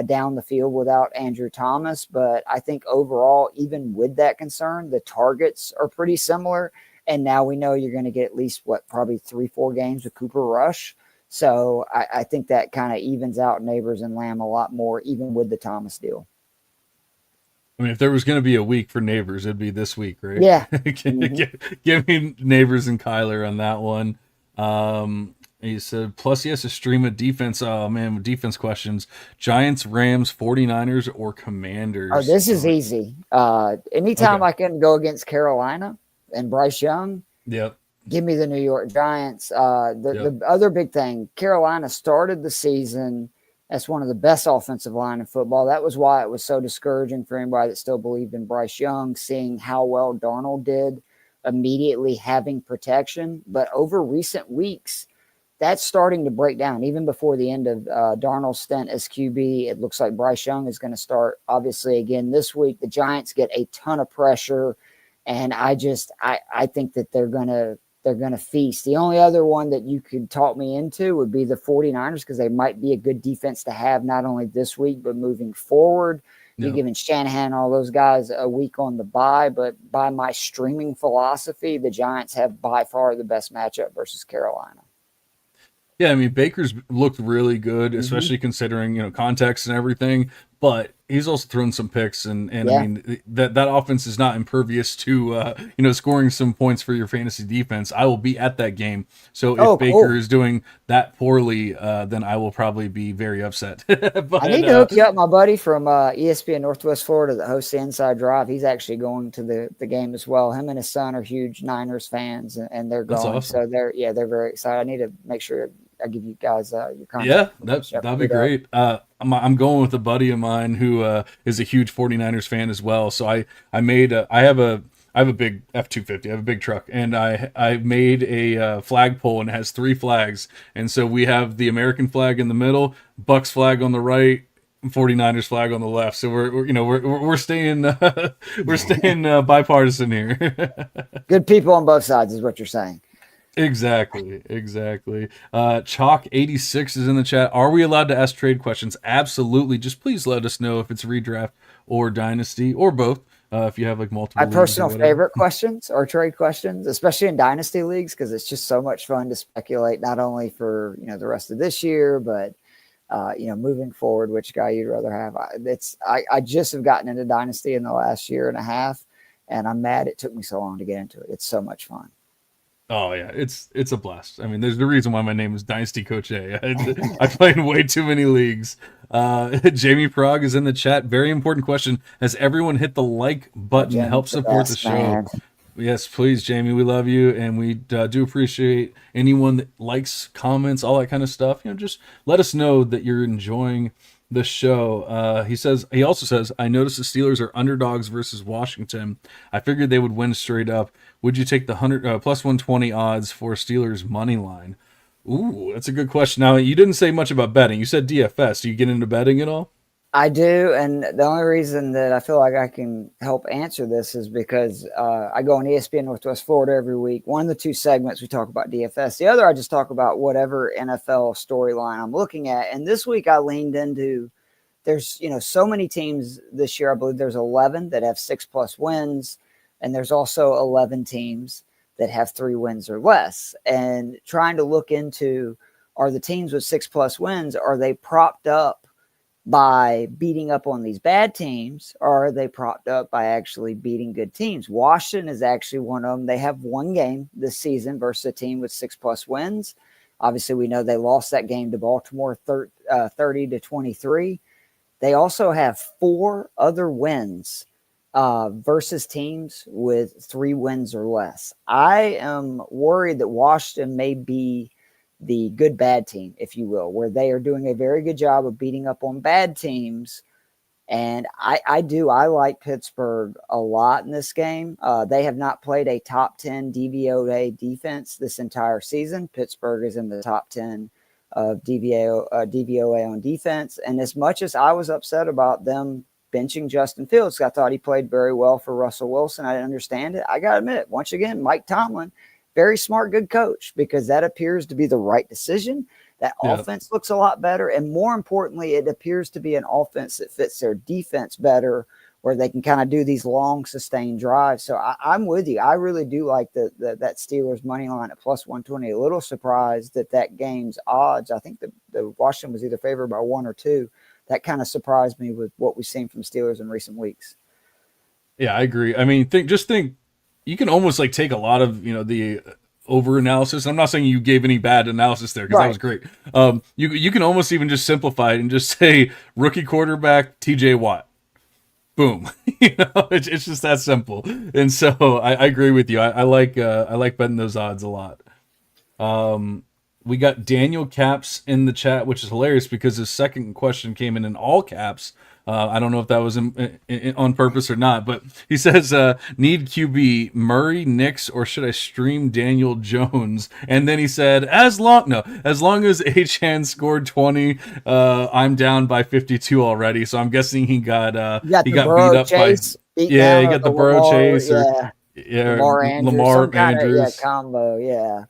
down the field without Andrew Thomas. But I think overall, even with that concern, the targets are pretty similar. And now we know you're going to get at least probably 3-4 games with Cooper Rush. So I think that kind of evens out Neighbors and Lamb a lot more, even with the Thomas deal. I mean, if there was going to be a week for Neighbors, it'd be this week, right? Yeah. Give me Neighbors and Kyler on that one. He said, plus he has to stream a defense. Oh, man, with defense questions. Giants, Rams, 49ers, or Commanders? Oh, this is easy. Anytime I can go against Carolina and Bryce Young, yep, give me the New York Giants. The other big thing, Carolina started the season as one of the best offensive line in football. That was why it was so discouraging for anybody that still believed in Bryce Young, seeing how well Darnold did, immediately having protection. But over recent weeks, that's starting to break down. Even before the end of Darnold's stint as QB, it looks like Bryce Young is going to start, obviously, again this week. The Giants get a ton of pressure, and I think that they're going to feast. The only other one that you could talk me into would be the 49ers, because they might be a good defense to have not only this week, but moving forward. You're giving Shanahan and all those guys a week on the bye, but by my streaming philosophy, the Giants have by far the best matchup versus Carolina. Yeah, I mean, Baker's looked really good, especially considering, context and everything, but he's also thrown some picks, and I mean, that offense is not impervious to, scoring some points for your fantasy defense. I will be at that game. So if Baker is doing that poorly, then I will probably be very upset. But, I need to hook you up, my buddy from ESPN Northwest Florida that hosts the Inside Drive. He's actually going to the game as well. Him and his son are huge Niners fans, and they're going. Awesome. So they're very excited. I need to make sure I give you guys your contact. Yeah, that'd be great. I'm going with a buddy of mine who is a huge 49ers fan as well. So I have a big F-250. I have a big truck, and I made a flagpole, and it has 3 flags. And so we have the American flag in the middle, Bucks flag on the right, 49ers flag on the left. So we're staying we're staying bipartisan here. Good people on both sides is what you're saying. Exactly, exactly. Chalk 86 is in the chat. Are we allowed to ask trade questions? Absolutely. Just please let us know if it's redraft or dynasty or both. If you have like My multiple leagues or personal whatever. favorite questions are trade questions, especially in dynasty leagues, because it's just so much fun to speculate not only for the rest of this year, but moving forward, which guy you'd rather have. I just have gotten into dynasty in the last year and a half, and I'm mad it took me so long to get into it. It's so much fun. Oh yeah, it's a blast. I mean, there's the reason why my name is Dynasty Coach A. I play in way too many leagues. Jamie Prague is in the chat. Very important question. Has everyone hit the like button? Help support the show. Man. Yes, please, Jamie. We love you, and we do appreciate anyone that likes, comments, all that kind of stuff. Just let us know that you're enjoying the show. He also says, I noticed the Steelers are underdogs versus Washington. I figured they would win straight up. Would you take the plus 120 odds for Steelers money line? Ooh, that's a good question. Now, you didn't say much about betting. You said DFS. Do you get into betting at all? I do, and the only reason that I feel like I can help answer this is because I go on ESPN Northwest Florida every week. One of the two segments we talk about DFS. The other I just talk about whatever NFL storyline I'm looking at. And this week I leaned into there's so many teams this year. I believe there's 11 that have 6+ wins, and there's also 11 teams that have 3 wins or less. And trying to look into, are the teams with 6+ wins, are they propped up by beating up on these bad teams, or are they propped up by actually beating good teams? Washington is actually one of them. They have one game this season versus a team with 6+ wins. Obviously, we know they lost that game to Baltimore 30-23. They also have 4 other wins versus teams with 3 wins or less. I am worried that Washington may be the good bad team, if you will, where they are doing a very good job of beating up on bad teams. And I like Pittsburgh a lot in this game. They have not played a top 10 DVOA defense this entire season. Pittsburgh is in the top 10 of DVOA on defense. And as much as I was upset about them benching Justin Fields, I thought he played very well for Russell Wilson. I didn't understand it. I got to admit, once again, Mike Tomlin, very smart, good coach, because that appears to be the right decision. That offense looks a lot better. And more importantly, it appears to be an offense that fits their defense better, where they can kind of do these long, sustained drives. So I'm with you. I really do like that Steelers money line at plus 120. A little surprised that game's odds. I think the Washington was either favored by 1 or 2. That kind of surprised me with what we've seen from Steelers in recent weeks. Yeah, I agree. I mean, think you can almost like take a lot of the over analysis. I'm not saying you gave any bad analysis there, because that was great. You can almost even just simplify it and just say rookie quarterback TJ Watt. Boom. It's just that simple. And so I agree with you. I like betting those odds a lot. We got Daniel Caps in the chat, which is hilarious because his second question came in all caps. I don't know if that was on purpose or not, but he says, need QB Murray, Nix, or should I stream Daniel Jones? And then he said, as long as H-Han scored 20, I'm down by 52 already. So I'm guessing he got beat up Chase, by, he got the Burrow Lamar, Chase or Lamar Andrews. Combo, yeah.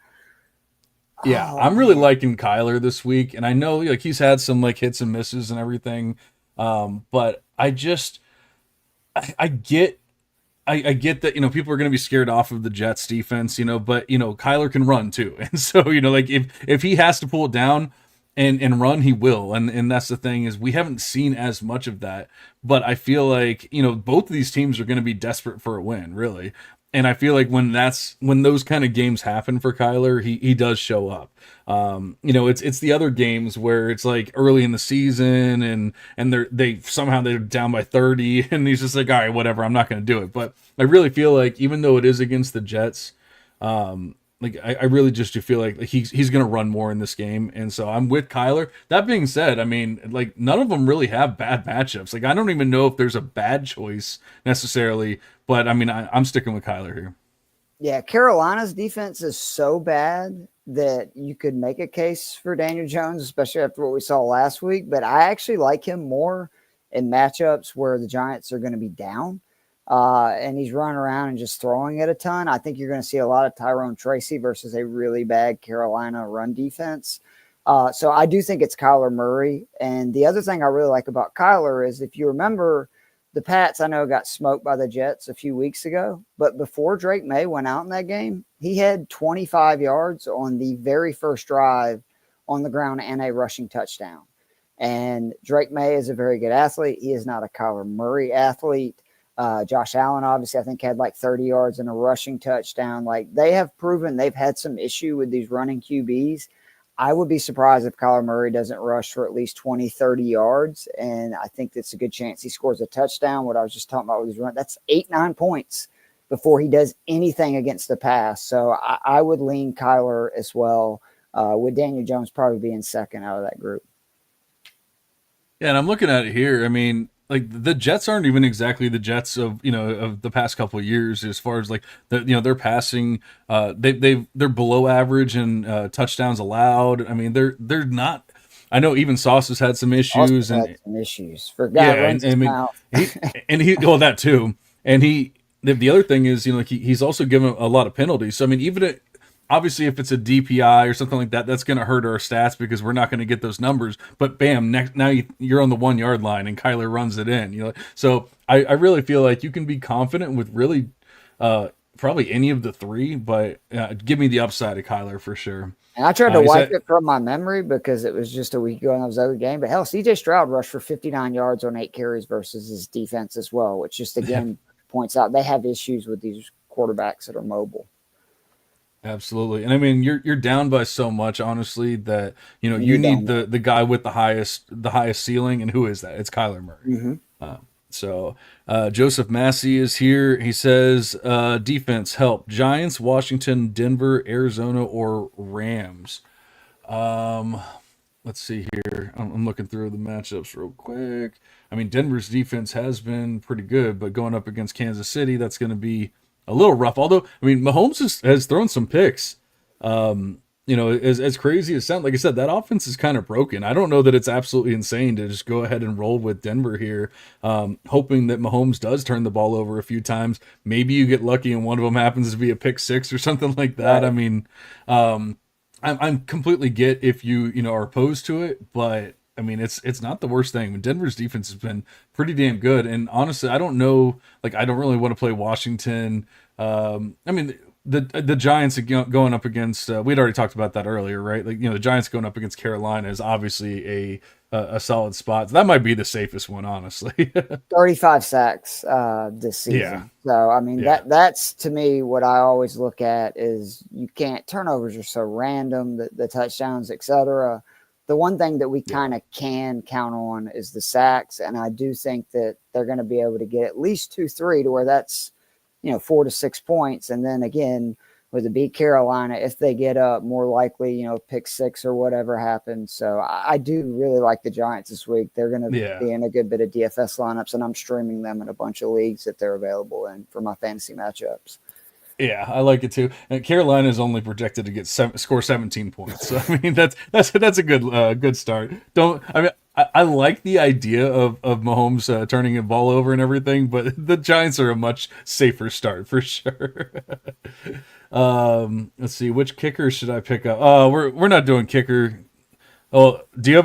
Yeah, I'm really liking Kyler this week, and I know like he's had some like hits and misses and everything, but I get that people are going to be scared off of the Jets defense, but Kyler can run too, and so like if he has to pull it down and run, he will, and that's the thing is we haven't seen as much of that, but I feel like both of these teams are going to be desperate for a win, really. And I feel like when those kind of games happen for Kyler, he does show up. It's the other games where it's like early in the season and they're down by 30 and he's just like, all right, whatever, I'm not going to do it. But I really feel like even though it is against the Jets, I really just do feel like he's going to run more in this game. And so I'm with Kyler. That being said, I mean, like none of them really have bad matchups. Like I don't even know if there's a bad choice necessarily, but I mean, I'm sticking with Kyler here. Yeah, Carolina's defense is so bad that you could make a case for Daniel Jones, especially after what we saw last week. But I actually like him more in matchups where the Giants are going to be down. And he's running around and just throwing it a ton. I think you're going to see a lot of Tyrone Tracy versus a really bad Carolina run defense. So I do think it's Kyler Murray. And the other thing I really like about Kyler is if you remember – the Pats, I know, got smoked by the Jets a few weeks ago, but before Drake May went out in that game, he had 25 yards on the very first drive on the ground and a rushing touchdown. And Drake May is a very good athlete. He is not a Kyler Murray athlete. Josh Allen, obviously, I think had like 30 yards and a rushing touchdown. Like they have proven they've had some issue with these running QBs. I would be surprised if Kyler Murray doesn't rush for at least 20, 30 yards. And I think that's a good chance he scores a touchdown. What I was just talking about with his run, that's 8-9 points before he does anything against the pass. So I would lean Kyler as well, with Daniel Jones probably being second out of that group. Yeah, and I'm looking at it here. I mean, like the Jets aren't even exactly the Jets of of the past couple of years as far as like they're passing. They're below average in touchdowns allowed. I mean, they're not. I know even Sauce has had some issues and some issues for a guy yeah, runs his I mean mouth. he well that too, and the other thing is like he's also given a lot of penalties. So I mean obviously if it's a DPI or something like that, that's going to hurt our stats because we're not going to get those numbers. But bam, now you're on the 1 yard line and Kyler runs it in. So I really feel like you can be confident with really probably any of the three, but give me the upside of Kyler for sure. And I tried to wipe it from my memory because it was just a week ago and it was other game. But hell, CJ Stroud rushed for 59 yards on 8 carries versus his defense as well, which just again points out they have issues with these quarterbacks that are mobile. Absolutely. And I mean you're down by so much, honestly, that you need the guy with the highest ceiling, and who is that? It's Kyler Murray. Mm-hmm. Joseph Massey is here. He says defense help: Giants, Washington, Denver, Arizona, or Rams. Let's see here. I'm looking through the matchups real quick. I mean, Denver's defense has been pretty good, but going up against Kansas City, that's going to be a little rough. Although, I mean, Mahomes has thrown some picks. As crazy as it sounds, like I said, that offense is kind of broken. I don't know that it's absolutely insane to just go ahead and roll with Denver here, hoping that Mahomes does turn the ball over a few times. Maybe you get lucky and one of them happens to be a pick six or something like that. Right. I mean, I'm completely get if you are opposed to it, but I mean it's not the worst thing. Denver's defense has been pretty damn good, and honestly, I don't know. Like, I don't really want to play Washington. I mean, the Giants going up against. We'd already talked about that earlier, right? Like, the Giants going up against Carolina is obviously a solid spot. That might be the safest one, honestly. 35 sacks this season. Yeah. So I mean that's to me what I always look at is you can't, turnovers are so random, the touchdowns, etc. The one thing that we kind of can count on is the sacks, and I do think that they're going to be able to get at least 2-3 to where that's 4 to 6 points, and then again with the beat Carolina, if they get up, more likely pick six or whatever happens. So I do really like the Giants this week. They're going to be in a good bit of DFS lineups, and I'm streaming them in a bunch of leagues that they're available in for my fantasy matchups. Yeah, I like it too. And Carolina is only projected to score 17 points. So I mean that's a good start. I like the idea of Mahomes turning the ball over and everything, but the Giants are a much safer start for sure. Let's see, which kicker should I pick up? We're not doing kicker. Oh, do you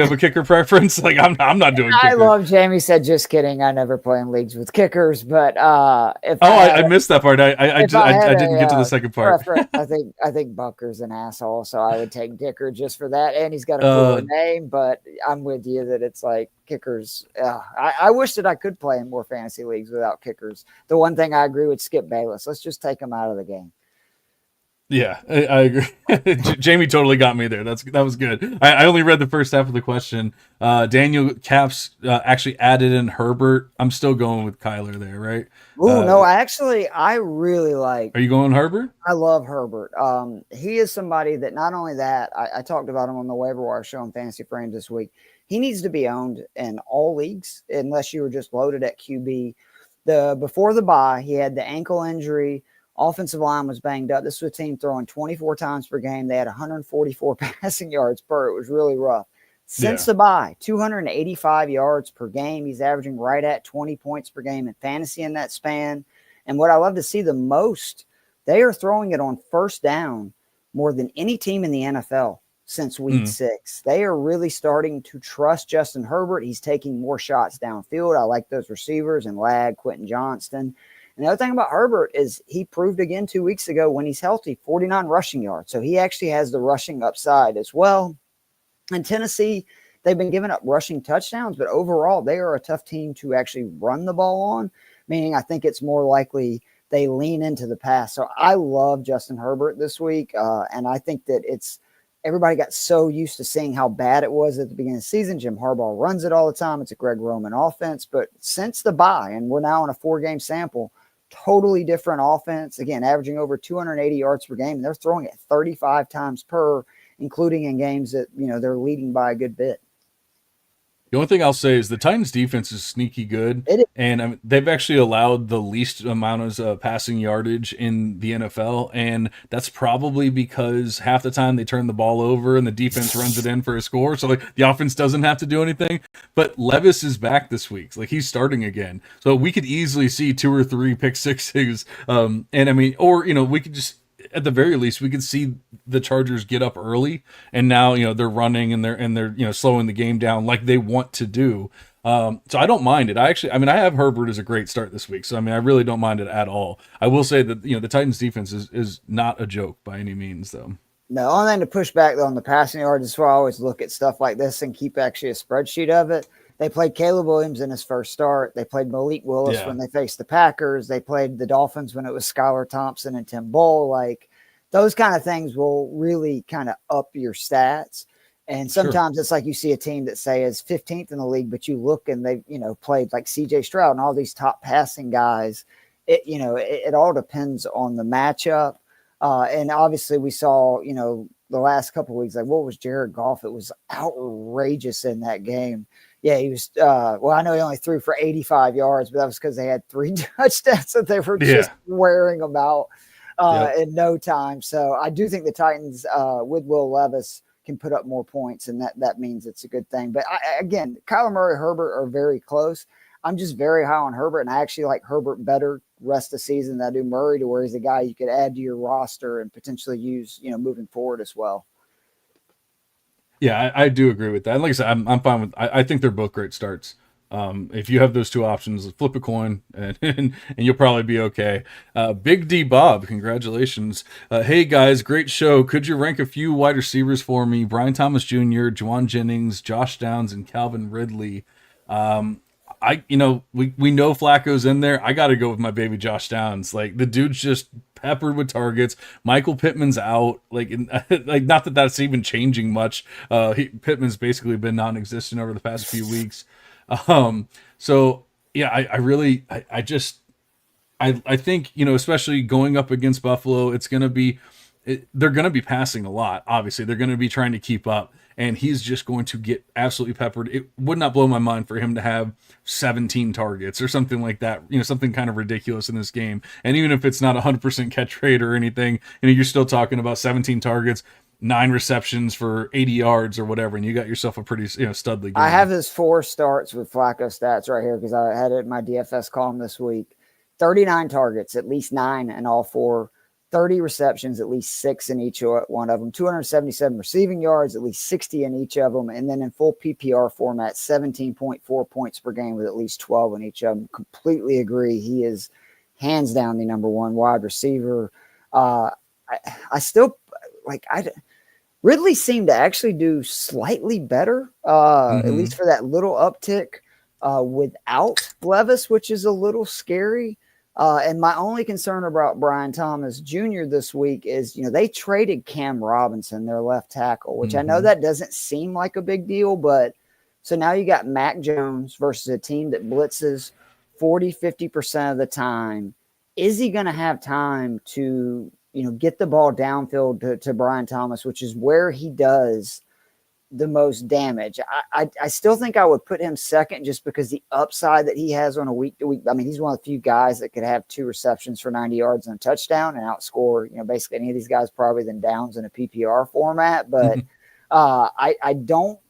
have a kicker preference? Like, I'm not doing kicker. I love Jamie said, just kidding. I never play in leagues with kickers, but I missed that part. I didn't get to the second part. I think Bunker's an asshole, so I would take Dicker just for that. And he's got a cooler name, but I'm with you that it's like kickers. I wish that I could play in more fantasy leagues without kickers. The one thing I agree with Skip Bayless. Let's just take him out of the game. Yeah, I agree. Jamie totally got me there. That was good. I only read the first half of the question. Daniel Caps actually added in Herbert. I'm still going with Kyler there, right? Oh no, I really like. Are you going Herbert? I love Herbert. He is somebody that not only that, I talked about him on the waiver wire show on Fantasy Frames this week. He needs to be owned in all leagues unless you were just loaded at QB. Before the bye, he had the ankle injury Offensive line was banged up. This was a team throwing 24 times per game. They had 144 passing yards per. It was really rough. Since Yeah. the bye, 285 yards per game. He's averaging right at 20 points per game in fantasy in that span. And what I love to see the most, they are throwing it on first down more than any team in the NFL since week 6. They are really starting to trust Justin Herbert. He's taking more shots downfield. I like those receivers and Lag, Quentin Johnston. And the other thing about Herbert is he proved again 2 weeks ago when he's healthy, 49 rushing yards. So he actually has the rushing upside as well. And Tennessee, they've been giving up rushing touchdowns, but overall, they are a tough team to actually run the ball on, meaning I think it's more likely they lean into the pass. So I love Justin Herbert this week, and I think that everybody got so used to seeing how bad it was at the beginning of the season. Jim Harbaugh runs it all the time. It's a Greg Roman offense, but since the bye, and we're now on a 4-game sample, totally different offense. Again, averaging over 280 yards per game, and they're throwing it 35 times per, including in games that, they're leading by a good bit. The only thing I'll say is the Titans defense is sneaky good, and they've actually allowed the least amount of passing yardage in the NFL, and that's probably because half the time they turn the ball over and the defense runs it in for a score, so like the offense doesn't have to do anything. But Levis is back this week, like he's starting again, so we could easily see 2 or 3 pick sixes, and I mean, or we could just, at the very least, we could see the Chargers get up early, and now they're running and they're slowing the game down like they want to do. So I don't mind it. I have Herbert as a great start this week, so I really don't mind it at all. I will say that the Titans defense is not a joke by any means, though. No, only thing to push back though on the passing yards is why I always look at stuff like this and keep actually a spreadsheet of it. They played Caleb Williams in his first start. They played Malik Willis when they faced the Packers. They played the Dolphins when it was Skylar Thompson and Tim Bull. Like those kind of things will really kind of up your stats. And sometimes it's like you see a team that say is 15th in the league, but you look and they, played like CJ Stroud and all these top passing guys. It all depends on the matchup. And obviously we saw, the last couple of weeks, like what was Jared Goff? It was outrageous in that game. Yeah, he was, I know he only threw for 85 yards, but that was because they had 3 touchdowns that they were just wearing them out in no time. So I do think the Titans with Will Levis can put up more points, and that means it's a good thing. But again, Kyler Murray, Herbert are very close. I'm just very high on Herbert, and I actually like Herbert better rest of the season than I do Murray, to where he's a guy you could add to your roster and potentially use, moving forward as well. Yeah, I do agree with that. And like I said, I'm fine with. I think they're both great starts. If you have those 2 options, flip a coin, and you'll probably be okay. Big D Bob, congratulations! Hey guys, great show. Could you rank a few wide receivers for me? Brian Thomas Jr., Juwan Jennings, Josh Downs, and Calvin Ridley. We know Flacco's in there. I got to go with my baby Josh Downs. Like the dude's just peppered with targets. Michael Pittman's out. Like not that that's even changing much. Pittman's basically been non-existent over the past few weeks. So yeah, I think, especially going up against Buffalo, they're going to be passing a lot. Obviously they're going to be trying to keep up, and he's just going to get absolutely peppered. It would not blow my mind for him to have 17 targets or something like that, something kind of ridiculous in this game. And even if it's not 100% catch rate or anything, you're still talking about 17 targets, 9 receptions for 80 yards or whatever, and you got yourself a pretty, studly game. I have his 4 starts with Flacco stats right here because I had it in my DFS column this week. 39 targets, at least 9 in all 4. 30 receptions, at least 6 in each one of them. 277 receiving yards, at least 60 in each of them. And then in full PPR format, 17.4 points per game with at least 12 in each of them. Completely agree. He is hands down the number 1 wide receiver. Ridley seemed to actually do slightly better, at least for that little uptick without Levis, which is a little scary. And my only concern about Brian Thomas Jr. this week is, they traded Cam Robinson, their left tackle, which I know that doesn't seem like a big deal, but so now you got Mac Jones versus a team that blitzes 40-50% of the time. Is he going to have time to, get the ball downfield to Brian Thomas, which is where he does the most damage. I still think I would put him second just because the upside that he has on a week to week. I mean, he's one of the few guys that could have 2 receptions for 90 yards and a touchdown and outscore, basically any of these guys probably than Downs in a PPR format. But I don't,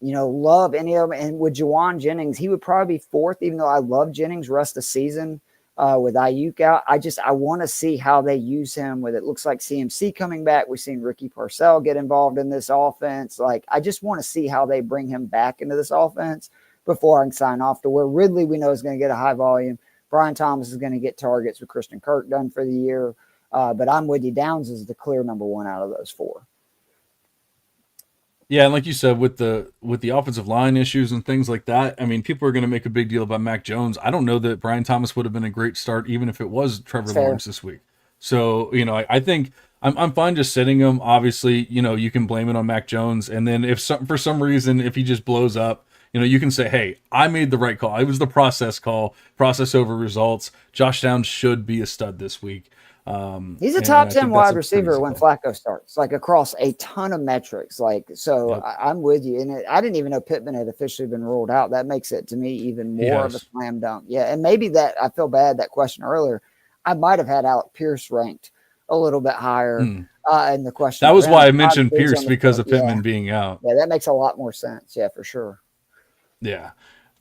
love any of them. And with Juwan Jennings, he would probably be fourth, even though I love Jennings rest of the season. With Ayuk out, I want to see how they use him. With it looks like CMC coming back, we've seen Ricky Parcell get involved in this offense. Like, I just want to see how they bring him back into this offense before I can sign off. To where Ridley we know is going to get a high volume. Brian Thomas is going to get targets with Christian Kirk done for the year. But I'm with you. Downs is the clear number one out of those 4. Yeah, and like you said, with the offensive line issues and things like that, I mean, people are going to make a big deal about Mac Jones. I don't know that Brian Thomas would have been a great start, even if it was Trevor Lawrence this week. So, I think I'm fine just sitting him. Obviously, you can blame it on Mac Jones, and then for some reason, if he just blows up, you can say, hey, I made the right call. It was the process call, process over results. Josh Downs should be a stud this week. He's a top 10 wide receiver when Flacco starts, like across a ton of metrics. Like, so yep. I'm with you. And I didn't even know Pittman had officially been ruled out. That makes it to me even more of a slam dunk. Yeah. And maybe that I feel bad that question earlier. I might have had Alec Pierce ranked a little bit higher in the question. That was why I mentioned Pierce because of Pittman being out. Yeah, that makes a lot more sense. Yeah, for sure. Yeah.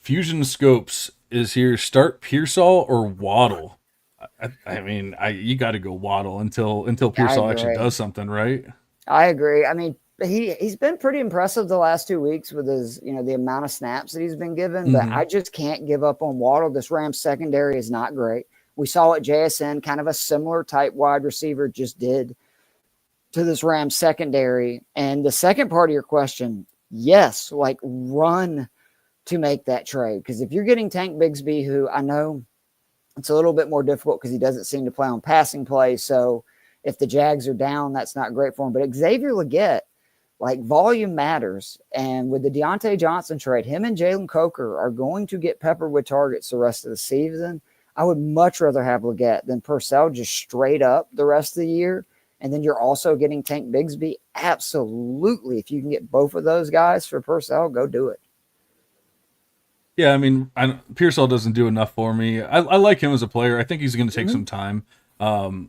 Fusion Scopes is here. Start Pearsall or Waddle? I mean, you got to go Waddle until Pearsall actually does something, right? I agree. I mean, he's been pretty impressive the last 2 weeks with his, the amount of snaps that he's been given. But I just can't give up on Waddle. This Rams secondary is not great. We saw what JSN, kind of a similar type wide receiver, just did to this Rams secondary. And the second part of your question, yes, like run to make that trade, because if you're getting Tank Bigsby, who I know it's a little bit more difficult because he doesn't seem to play on passing plays. So if the Jags are down, that's not great for him. But Xavier Legette, like, volume matters. And with the Deontay Johnson trade, him and Jalen Coker are going to get peppered with targets the rest of the season. I would much rather have Legette than Purcell just straight up the rest of the year. And then you're also getting Tank Bigsby. Absolutely. If you can get both of those guys for Purcell, go do it. Yeah, I mean, Pearsall doesn't do enough for me. I like him as a player. I think he's going to take some time. I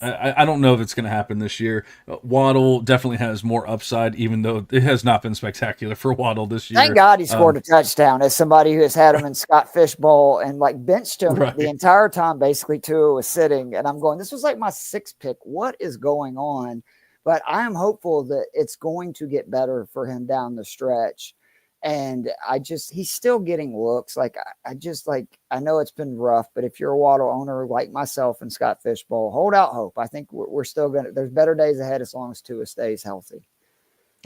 don't know if it's going to happen this year. Waddle definitely has more upside, even though it has not been spectacular for Waddle this year. Thank God he scored a touchdown as somebody who has had him in Scott Fishbowl and like benched him the entire time. Basically, Tua was sitting, and I'm going, this was like my 6th pick. What is going on? But I am hopeful that it's going to get better for him down the stretch. And he's still getting looks. Like, I know it's been rough, but if you're a Waddle owner like myself and Scott Fishbowl, hold out hope. I think we're still there's better days ahead as long as Tua stays healthy.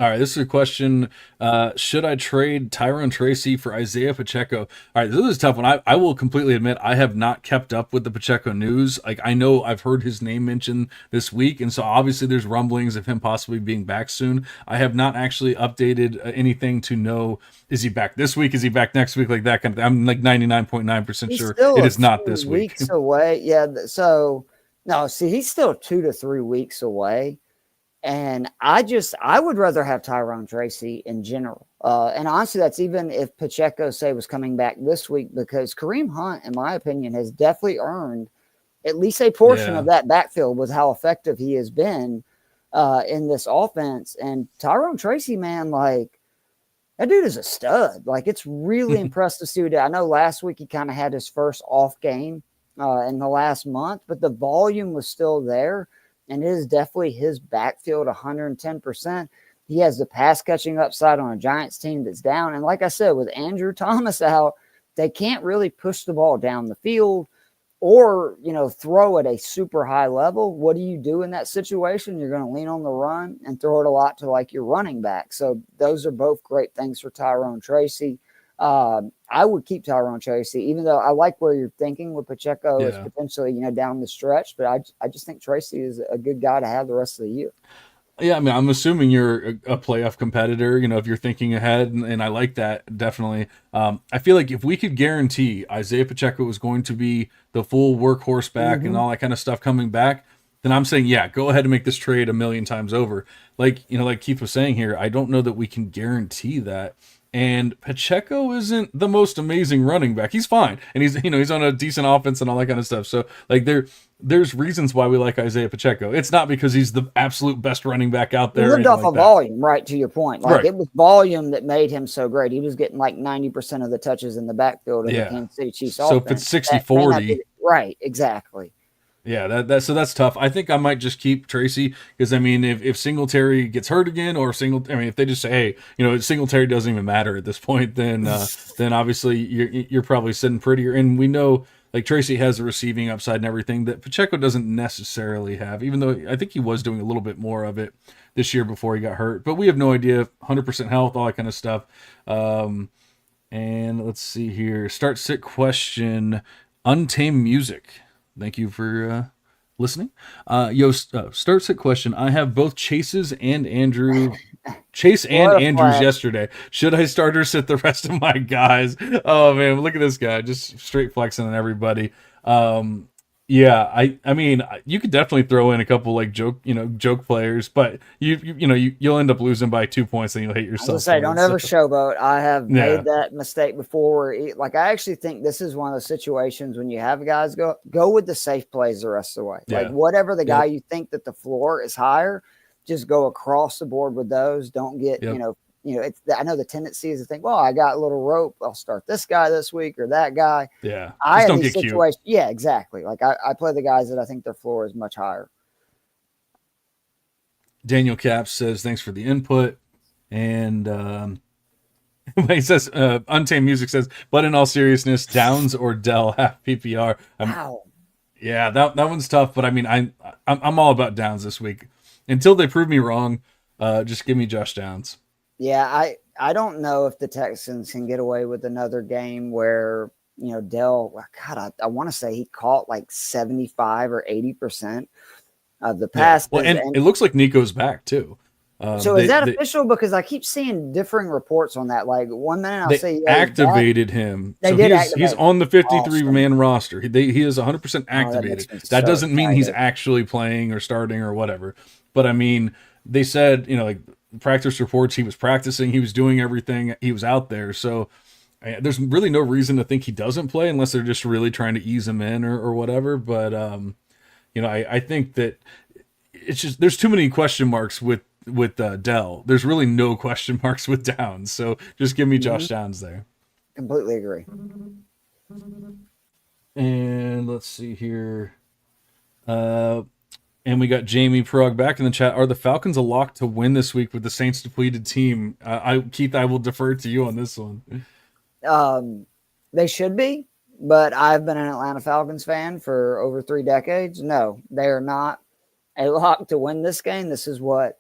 All right, this is a question. Should I trade Tyrone Tracy for Isaiah Pacheco? All right, this is a tough one. I will completely admit I have not kept up with the Pacheco news. Like, I know I've heard his name mentioned this week, and so obviously there's rumblings of him possibly being back soon. I have not actually updated anything to know, is he back this week? Is he back next week? Like that kind of thing. I'm like 99.9% sure it is not this week. Weeks away. Yeah, so, no, see, he's still 2 to 3 weeks away. And I would rather have Tyrone Tracy in general. And honestly, that's even if Pacheco, say, was coming back this week, because Kareem Hunt, in my opinion, has definitely earned at least a portion of that backfield with how effective he has been in this offense. And Tyrone Tracy, man, like, that dude is a stud. Like, it's really impressive to see what he did. I know last week he kind of had his first off game in the last month, but the volume was still there. And it is definitely his backfield 110%. He has the pass catching upside on a Giants team that's down. And like I said, with Andrew Thomas out, they can't really push the ball down the field or, throw at a super high level. What do you do in that situation? You're going to lean on the run and throw it a lot to like your running back. So those are both great things for Tyrone Tracy. I would keep Tyrone Tracy, even though I like where you're thinking with Pacheco is potentially, down the stretch. But I just think Tracy is a good guy to have the rest of the year. Yeah, I mean, I'm assuming you're a playoff competitor, if you're thinking ahead, and I like that, definitely. I feel like if we could guarantee Isaiah Pacheco was going to be the full workhorse back and all that kind of stuff coming back, then I'm saying, yeah, go ahead and make this trade a million times over. Like, like Keith was saying here, I don't know that we can guarantee that. And Pacheco isn't the most amazing running back. He's fine, and he's on a decent offense and all that kind of stuff. So like there's reasons why we like Isaiah Pacheco. It's not because he's the absolute best running back out He there. lived off Like of that. volume, right? To your point, like Right. it was volume that made him so great. He was getting like 90% of the touches in the backfield of the Yeah. Kansas City Chiefs So if it's offense. 60 That may not be 40, right, exactly. yeah, so that's tough. I think I might just keep Tracy because I mean, if Singletary gets hurt again, or if they just say, hey, Singletary doesn't even matter at this point, then obviously you're probably sitting prettier. And we know like Tracy has the receiving upside and everything that Pacheco doesn't necessarily have, even though I think he was doing a little bit more of it this year before he got hurt. But we have no idea, 100% health, all that kind of stuff. And let's see here. Start sit question. Untamed music. Thank you for listening. Start sit question. I have both Chase and Andrews yesterday. Should I start or sit the rest of my guys? Oh man, look at this guy, just straight flexing on everybody. Yeah, I mean, you could definitely throw in a couple like joke players, but you'll end up losing by 2 points and you'll hate yourself. I was say, don't ever showboat. I have made that mistake before. Like I actually think this is one of those situations when you have guys go with the safe plays the rest of the way. Yeah. Like whatever the guy you think that the floor is higher, just go across the board with those. Don't get I know the tendency is to think, well, I got a little rope. I'll start this guy this week or that guy. Yeah. I don't get cute. Yeah, exactly. Like I play the guys that I think their floor is much higher. Daniel Caps says, thanks for the input. And he says, Untamed Music says, but in all seriousness, Downs or Dell half PPR. Wow. Yeah, that one's tough. But I mean, I'm all about Downs this week. Until they prove me wrong, just give me Josh Downs. Yeah, I don't know if the Texans can get away with another game where, Dell, God, I want to say he caught like 75 or 80% of the passes. Yeah. Well, and it looks like Nico's back too. So is that official? Because I keep seeing differing reports on that. Like one minute I'll say activated him. They did activate he's on the 53-man roster. He is 100% activated. That doesn't mean he's actually playing or starting or whatever. But I mean, they said, like practice reports, he was practicing, he was doing everything, he was out there. So there's really no reason to think he doesn't play unless they're just really trying to ease him in or whatever. But I think that it's just there's too many question marks with Dell. There's really no question marks with Downs. So just give me Josh Downs there. Completely agree. And let's see here. And we got Jamie Prog back in the chat. Are the Falcons a lock to win this week with the Saints depleted team? Keith, I will defer to you on this one. They should be, but I've been an Atlanta Falcons fan for over 3 decades. No, they are not a lock to win this game. This is what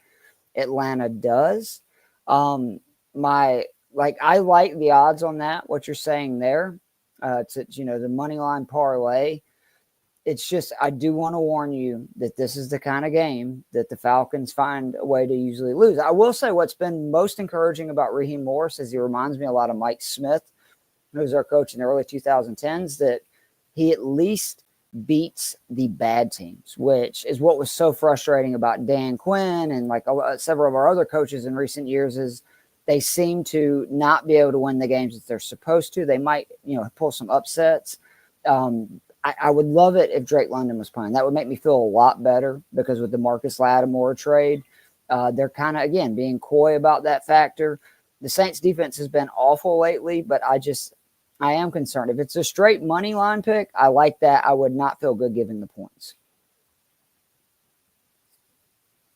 Atlanta does. I like the odds on that, what you're saying there. It's the money line parlay. It's just, I do want to warn you that this is the kind of game that the Falcons find a way to usually lose. I will say what's been most encouraging about Raheem Morris is he reminds me a lot of Mike Smith, who was our coach in the early 2010s, that he at least beats the bad teams, which is what was so frustrating about Dan Quinn and like several of our other coaches in recent years is they seem to not be able to win the games that they're supposed to. They might, pull some upsets. I would love it if Drake London was playing. That would make me feel a lot better because with the Marcus Lattimore trade, they're kind of, again, being coy about that factor. The Saints defense has been awful lately, but I am concerned. If it's a straight money line pick, I like that. I would not feel good giving the points.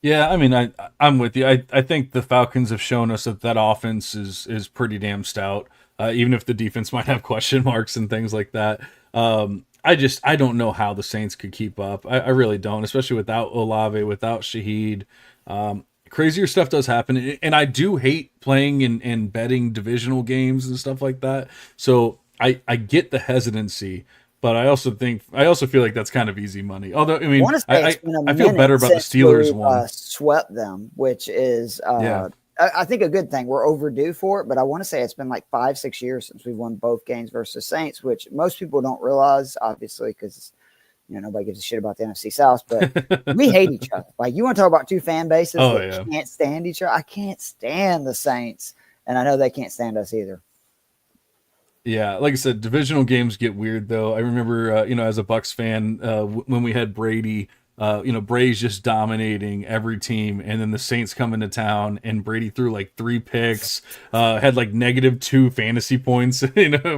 Yeah, I mean, I'm with you. I think the Falcons have shown us that offense is pretty damn stout, even if the defense might have question marks and things like that. I don't know how the Saints could keep up. I really don't, especially without Olave, without Shaheed. Crazier stuff does happen, and I do hate playing and betting divisional games and stuff like that. So I get the hesitancy, but I also feel like that's kind of easy money. Although I mean, I feel better about the Steelers one. Swept them, which is I think a good thing. We're overdue for it, but I want to say it's been like 5-6 years since we've won both games versus Saints, which most people don't realize, obviously, because nobody gives a shit about the NFC South, but we hate each other. Like, you want to talk about two fan bases Oh that yeah. can't stand each other? I can't stand the Saints, and I know they can't stand us either. Yeah, like I said, divisional games get weird though. I remember, as a Bucks fan, when we had Brady, Brady's just dominating every team, and then the Saints come into town, and Brady threw like 3 picks, had like -2 fantasy points,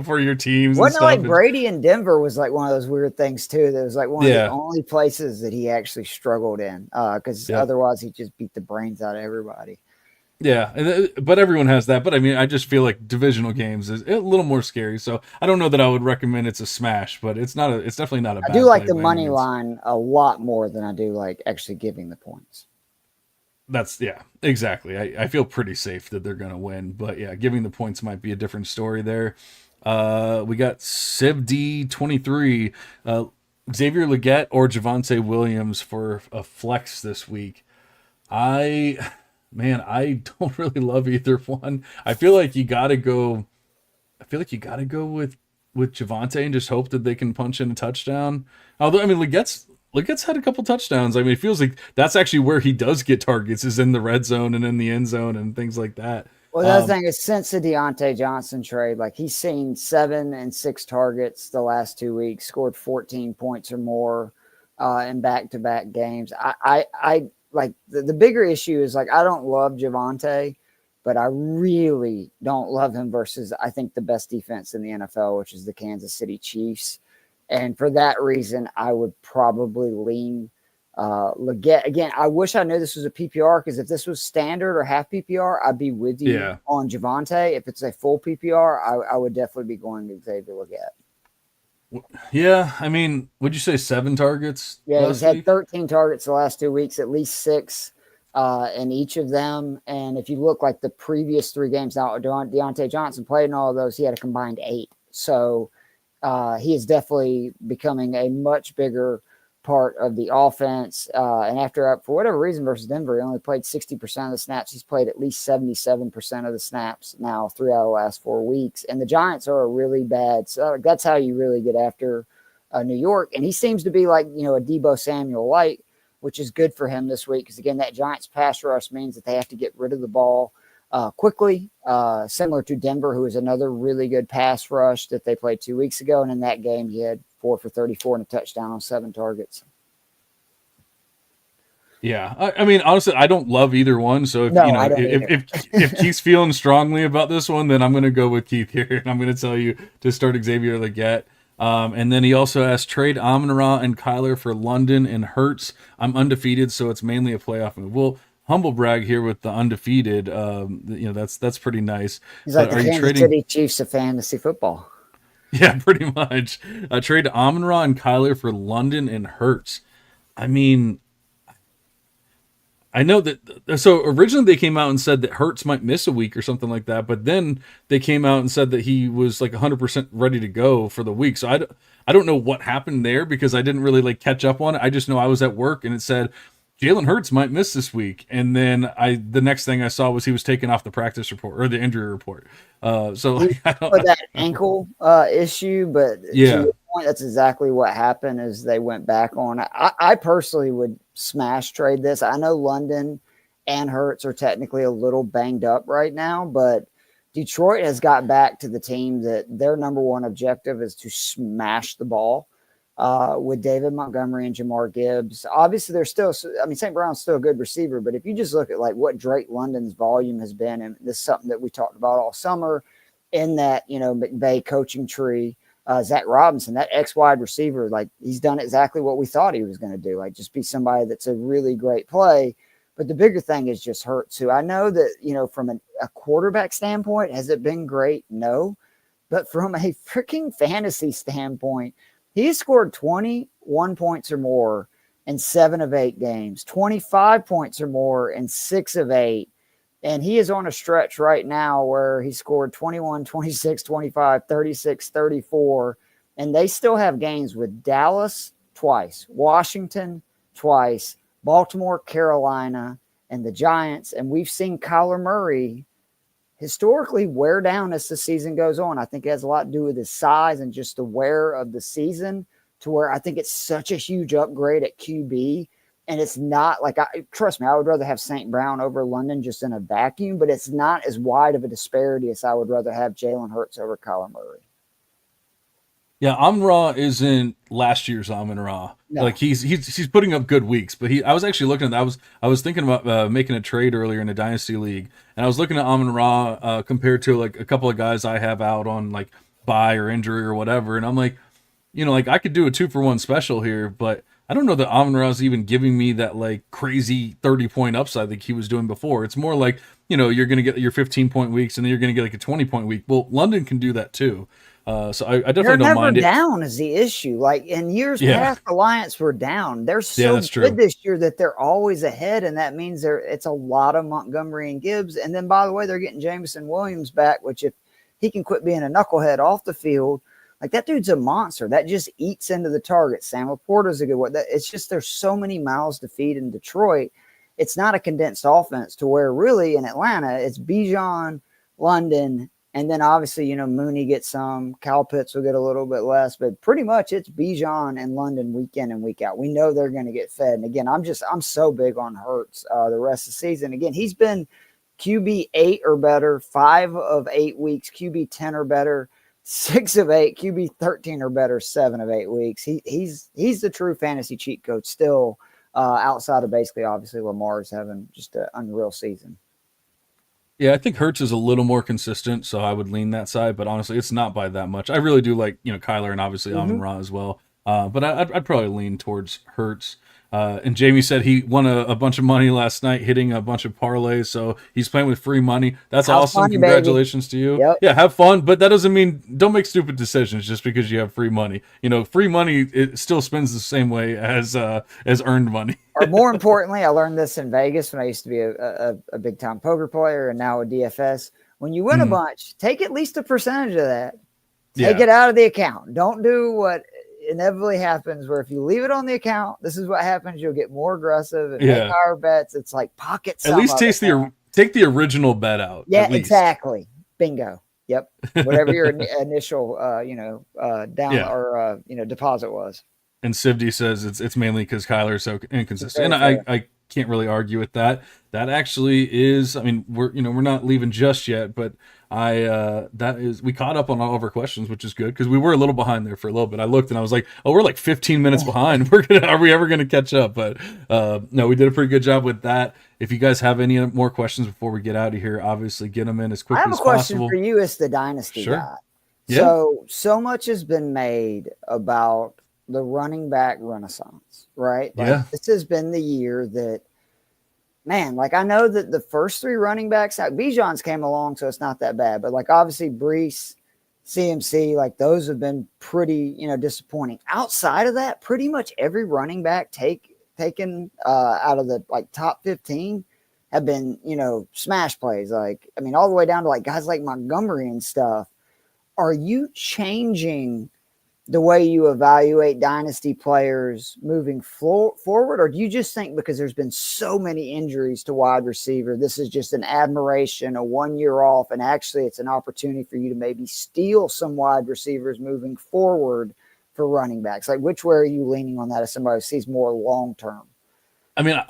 for your teams and Wasn't it stuff. like Brady in Denver was like one of those weird things too? That was like one of the Yeah, only places that he actually struggled in, because yep. otherwise he just beat the brains out of everybody. Yeah, but everyone has that. But I mean, I just feel like divisional games is a little more scary. So I don't know that I would recommend it's a smash, but it's not a. It's definitely not a I do bad like play the by any money means. line a lot more than I do like actually giving the points. That's yeah, exactly. I feel pretty safe that they're gonna win, but yeah, giving the points might be a different story there. We got Civ D23, Xavier Legette or Javante Williams for a flex this week. I Man, I don't really love either one. I feel like you gotta go. I feel like you got to go with Javante and just hope that they can punch in a touchdown. Although I mean, Legette's had a couple touchdowns. I mean, it feels like that's actually where he does get targets is in the red zone and in the end zone and things like that. Well, the other thing is since the Deontay Johnson trade, like he's seen 7 and 6 targets the last 2 weeks, scored 14 points or more in back-to-back games. I like the bigger issue is like I don't love Javante, but I really don't love him versus I think the best defense in the NFL, which is the Kansas City Chiefs. And for that reason, I would probably lean Leggett. Again, I wish I knew this was a PPR because if this was standard or half PPR, I'd be with you Yeah, on Javante. If it's a full PPR, I would definitely be going to Xavier Leggett. yeah. I mean, would you say 7 targets Yeah, he's last had week? 13 targets the last 2 weeks, at least 6 in each of them. And if you look like the previous 3 games, now Deontay Johnson played in all of those, he had a combined 8. So he is definitely becoming a much bigger part of the offense. And after, for whatever reason, versus Denver, he only played 60% of the snaps. He's played at least 77% of the snaps now 3 out of the last 4 weeks. And the Giants are a really bad. So that's how you really get after New York. And he seems to be like, a Debo Samuel light, which is good for him this week. Because again, that Giants pass rush means that they have to get rid of the ball quickly, similar to Denver, who is another really good pass rush that they played 2 weeks ago. And in that game, he had 4 for 34 and a touchdown on 7 targets. Yeah, I mean, honestly, I don't love either one. So if No, I don't either. if Keith's feeling strongly about this one, then I'm going to go with Keith here, and I'm going to tell you to start Xavier Leggett. And then he also asked trade Amon-Ra and Kyler for London and Hertz. I'm undefeated, so it's mainly a playoff move. Well, humble brag here with the undefeated. That's pretty nice. He's like But the are you Kansas trading? City Chiefs of fantasy football. Yeah, pretty much. Trade Amon-Ra and Kyler for London and Hertz. I mean, I know that. So originally they came out and said that Hertz might miss a week or something like that, but then they came out and said that he was like 100% ready to go for the week. So I don't know what happened there because I didn't really like catch up on it. I just know I was at work and it said Jalen Hurts might miss this week, and then the next thing I saw was he was taken off the practice report or the injury report. So He like, I for don't. that ankle issue, but to Yeah, your point, that's exactly what happened. Is they went back on. I personally would smash trade this. I know London and Hurts are technically a little banged up right now, but Detroit has got back to the team that their number one objective is to smash the ball. With David Montgomery and Jamar Gibbs. Obviously, they're still, I mean, St. Brown's still a good receiver, but if you just look at like what Drake London's volume has been, and this is something that we talked about all summer in that, McVay coaching tree, Zach Robinson, that X wide receiver, like he's done exactly what we thought he was going to do, like just be somebody that's a really great play. But the bigger thing is just Hurts, who I know that, from a quarterback standpoint, has it been great? No. But from a freaking fantasy standpoint, he scored 21 points or more in 7 of 8 games, 25 points or more in 6 of 8. And he is on a stretch right now where he scored 21, 26, 25, 36, 34. And they still have games with Dallas twice, Washington twice, Baltimore, Carolina, and the Giants. And we've seen Kyler Murray historically wear down as the season goes on. I think it has a lot to do with his size and just the wear of the season. to where I think it's such a huge upgrade at QB. And it's not like, trust me, I would rather have St. Brown over London just in a vacuum, but it's not as wide of a disparity as I would rather have Jalen Hurts over Kyler Murray. Yeah, Amon-Ra isn't last year's Amon-Ra. No. Like he's putting up good weeks, but I was actually looking at that. I was thinking about making a trade earlier in a dynasty league, and I was looking at Amon-Ra compared to like a couple of guys I have out on like bye or injury or whatever, and I'm like, like I could do a 2-for-1 special here, but I don't know that Amon-Ra is even giving me that like crazy 30-point upside like he was doing before. It's more like, you're going to get your 15-point weeks and then you're going to get like a 20-point week. Well, London can do that too. So I definitely They're don't mind it. never down is the issue. Like in years past, the Lions were down. They're so good this year that they're always ahead, and that means it's a lot of Montgomery and Gibbs. And then, by the way, they're getting Jameson Williams back, which if he can quit being a knucklehead off the field, like that dude's a monster. That just eats into the target. Sam Laporta's a good one. It's just there's so many mouths to feed in Detroit. It's not a condensed offense to where really in Atlanta it's Bijan, London, and then obviously, Mooney gets some. Kyle Pitts will get a little bit less, but pretty much it's Bijan and London week in and week out. We know they're going to get fed. And again, I'm so big on Hurts the rest of the season. Again, he's been QB 8 or better, 5 of 8 weeks, QB 10 or better, 6 of 8, QB 13 or better, 7 of 8 weeks. He's the true fantasy cheat code still, outside of basically, obviously, Lamar's having just an unreal season. Yeah, I think Hurts is a little more consistent, so I would lean that side. But honestly, it's not by that much. I really do like Kyler and obviously Amon-Ra as well. But I'd probably lean towards Hurts. And Jamie said he won a bunch of money last night, hitting a bunch of parlays. So he's playing with free money. That's awesome. Funny, congratulations to you. Yep. Yeah, have fun. But that doesn't mean don't make stupid decisions just because you have free money. Free money it still spends the same way as earned money. Or more importantly, I learned this in Vegas when I used to be a big time poker player and now a DFS. When you win a bunch, take at least a percentage of that. Take it out of the account. Don't do what inevitably happens where if you leave it on the account, this is what happens. You'll get more aggressive and make higher bets. It's like pocket some. At least take the original bet out. Yeah, exactly. Bingo. Yep. Whatever your initial deposit was. And Sivdy says it's mainly because Kyler is so inconsistent, and I can't really argue with that. That actually is. I mean, we're not leaving just yet, but we caught up on all of our questions, which is good because we were a little behind there for a little bit. I looked and I was like, oh, we're like 15 minutes behind. Are we ever gonna catch up? But no, we did a pretty good job with that. If you guys have any more questions before we get out of here, obviously get them in as quickly as possible. I have a question for you as the dynasty guy. Yeah. So much has been made about the running back renaissance, right? This has been the year that, man, like I know that the first 3 running backs, Bijan's came along, so it's not that bad. But like obviously Brees, CMC, like those have been pretty, disappointing. Outside of that, pretty much every running back taken out of the like top 15 have been, smash plays. Like, I mean, all the way down to like guys like Montgomery and stuff. Are you changing the way you evaluate dynasty players moving forward? Or do you just think because there's been so many injuries to wide receiver, this is just an admiration, a 1 year off, and actually it's an opportunity for you to maybe steal some wide receivers moving forward for running backs? Like, which way are you leaning on that as somebody who sees more long-term? I mean,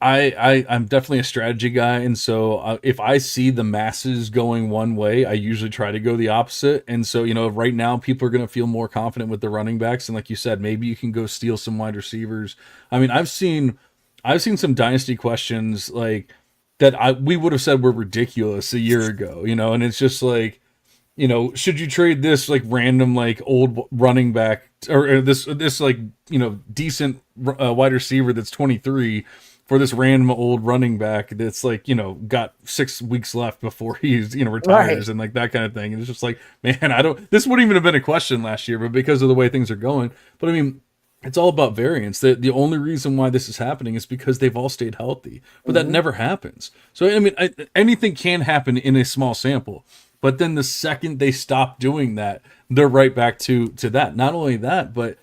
I'm definitely a strategy guy, and so if I see the masses going one way, I usually try to go the opposite. And so, right now people are going to feel more confident with the running backs, and like you said, maybe you can go steal some wide receivers. I mean, I've seen some dynasty questions like that we would have said were ridiculous a year ago, and it's just like, should you trade this like random like old running back or this like decent wide receiver that's 23 for this random old running back that's like, got 6 weeks left before he's, retires and like that kind of thing. And it's just like, man, this wouldn't even have been a question last year, but because of the way things are going. But I mean, it's all about variance. The only reason why this is happening is because they've all stayed healthy, but that never happens. So, I mean, anything can happen in a small sample, but then the second they stop doing that, they're right back to that. Not only that, but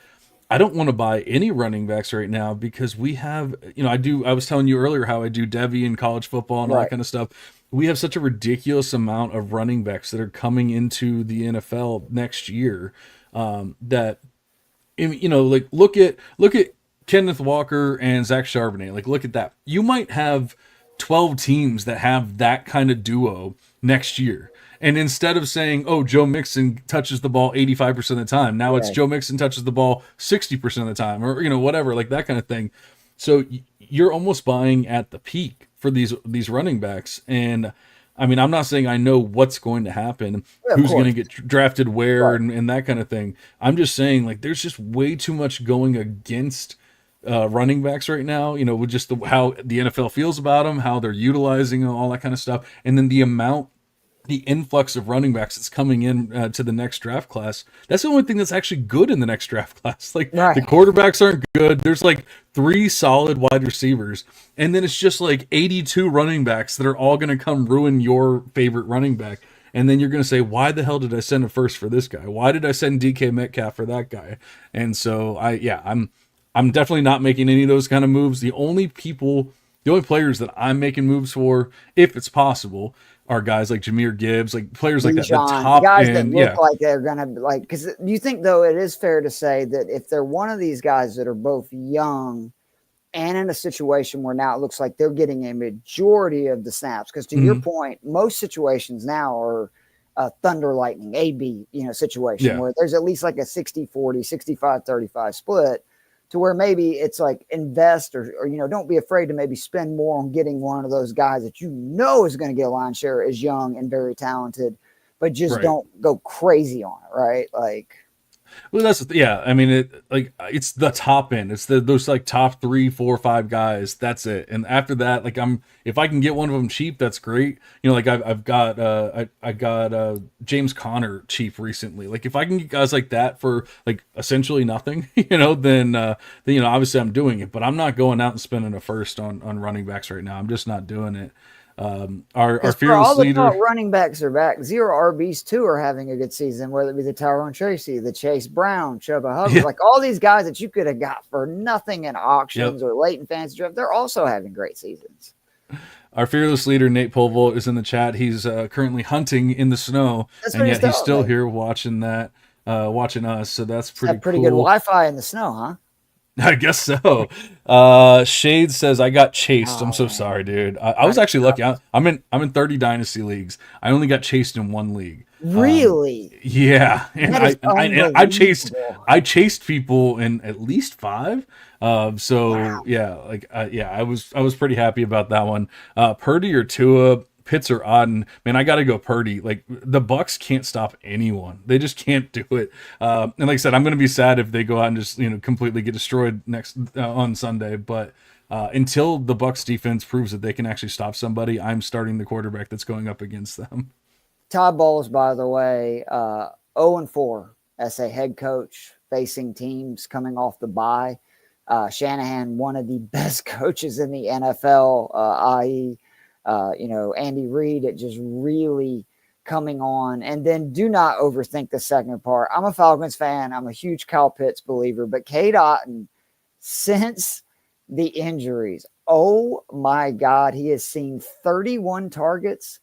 I don't want to buy any running backs right now because we have, I was telling you earlier how I do Devy in college football and all that kind of stuff. We have such a ridiculous amount of running backs that are coming into the NFL next year that like look at Kenneth Walker and Zach Charbonnet. Like, look at that. You might have 12 teams that have that kind of duo next year. And instead of saying, oh, Joe Mixon touches the ball 85% of the time, now it's Right. Joe Mixon touches the ball 60% of the time, or whatever, like that kind of thing. So you're almost buying at the peak for these running backs. And I mean, I'm not saying I know what's going to happen, Yeah, of who's going to course. get drafted where, Right. and that kind of thing. I'm just saying, like, there's just way too much going against running backs right now, with just how the NFL feels about them, how they're utilizing them, all that kind of stuff. And then the influx of running backs that's coming in to the next draft class. That's the only thing that's actually good in the next draft class. Like, the Right. quarterbacks aren't good. There's like 3 solid wide receivers, and then it's just like 82 running backs that are all going to come ruin your favorite running back. And then you're going to say, why the hell did I send a first for this guy? Why did I send DK Metcalf for that guy? And so I'm definitely not making any of those kind of moves. The only players that I'm making moves for, if it's possible, are guys like Jahmyr Gibbs, like players like that, the Bijan, the top guys that end. look Yeah. like they're gonna like. Because do you think though it is fair to say that if they're one of these guys that are both young and in a situation where now it looks like they're getting a majority of the snaps, because to your Mhm. point, most situations now are a thunder lightning AB, situation Yeah. where there's at least like a 60-40, 65-35 split, to where maybe it's like invest or don't be afraid to maybe spend more on getting one of those guys that is going to get a line share, is young and very talented, but just Right. don't go crazy on it, right? Like, Well, yeah. I mean, it's the top end. It's those like top 3, 4, 5 guys. That's it. And after that, like, if I can get one of them cheap, that's great. Like I've got I got James Conner cheap recently. Like, if I can get guys like that for like essentially nothing, then obviously I'm doing it. But I'm not going out and spending a first on running backs right now. I'm just not doing it. Our because for all fearless the thought leader. running backs are back, zero RBs too are having a good season, whether it be the Tyrone Tracy, the Chase Brown, Chuba Hubbard, Yeah. like all these guys that you could have got for nothing in Yep. auctions or late in fantasy draft, they're also having great seasons. Our fearless leader, Nate Polvolt, is in the chat. He's currently hunting in the snow, That's and pretty yet he's stuff. still Like, here watching watching us. So that's pretty have pretty good cool. Wi-Fi in the snow, huh? I guess so. Shade says, I got chased. I'm Oh so man, sorry, dude. I I was actually lucky. got I'm in 30 dynasty leagues. I only got chased in one league. really. Yeah, and That is unbelievable. I chased people in at least 5. Wow. So yeah, like yeah, I was pretty happy about that one. Purdy or Tua, Pitts or Auden, man, I got to go Purdy. Like, the Bucks can't stop anyone; they just can't do it. And like I said, I'm going to be sad if they go out and just completely get destroyed next on Sunday. But until the Bucks defense proves that they can actually stop somebody, I'm starting the quarterback that's going up against them. Todd Bowles, by the way, 0-4 as a head coach facing teams coming off the bye. Shanahan, one of the best coaches in the NFL, i.e., Andy Reid, it just really coming on. And then do not overthink the second part. I'm a Falcons fan. I'm a huge Kyle Pitts believer, but Cade Otton, since the injuries, oh my God, he has seen 31 targets.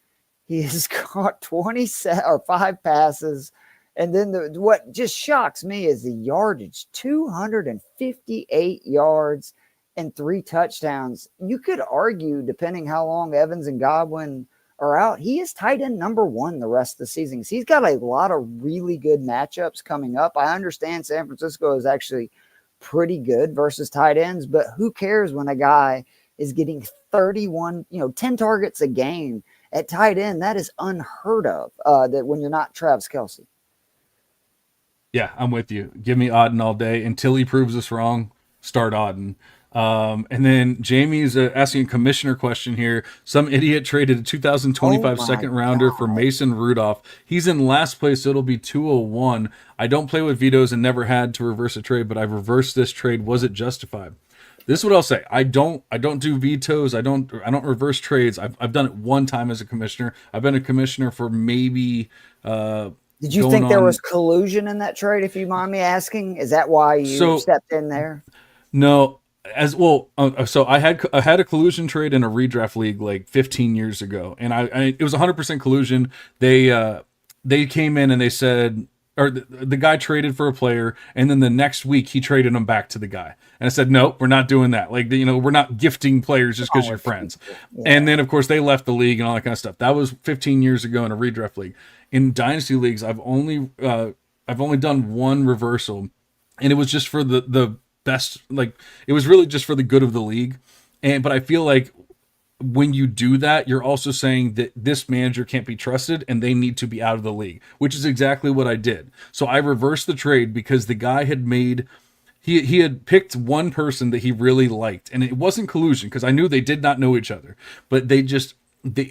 He has caught 27 or 5 passes. And then what just shocks me is the yardage, 258 yards and 3 touchdowns. You could argue, depending how long Evans and Godwin are out, he is tight end number 1 the rest of the season. So he's got a lot of really good matchups coming up. I understand San Francisco is actually pretty good versus tight ends, but who cares when a guy is getting 31, 10 targets a game at tight end? That is unheard of, that when you're not Travis Kelce. Yeah, I'm with you. Give me Auden all day until he proves us wrong. Start Auden. And then Jamie's asking a commissioner question here. Some idiot traded a Oh 2025 my second rounder for God. Mason Rudolph. He's in last place, so it'll be 201. I don't play with vetoes and never had to reverse a trade, but I've reversed this trade. Was it justified? This is what I'll say. I don't do vetoes. I don't reverse trades. I've done it one time as a commissioner. I've been a commissioner for maybe Did you going think there was on. collusion in that trade, if you mind me asking? Is that why you So stepped in there? no, as well. So I had a collusion trade in a redraft league like 15 years ago, and it was 100% collusion. They came in and they said or the guy traded for a player, and then the next week he traded him back to the guy. And I said, nope, we're not doing that. Like, we're not gifting players just because Wrong you're with friends. people. And Yeah. then, of course, they left the league and all that kind of stuff. That was 15 years ago in a redraft league. In dynasty leagues, I've only done one reversal, and it was just for the best. Like, it was really just for the good of the league. But I feel like when you do that, you're also saying that this manager can't be trusted and they need to be out of the league, which is exactly what I did. So I reversed the trade because the guy had made he had picked one person that he really liked, and it wasn't collusion because I knew they did not know each other, but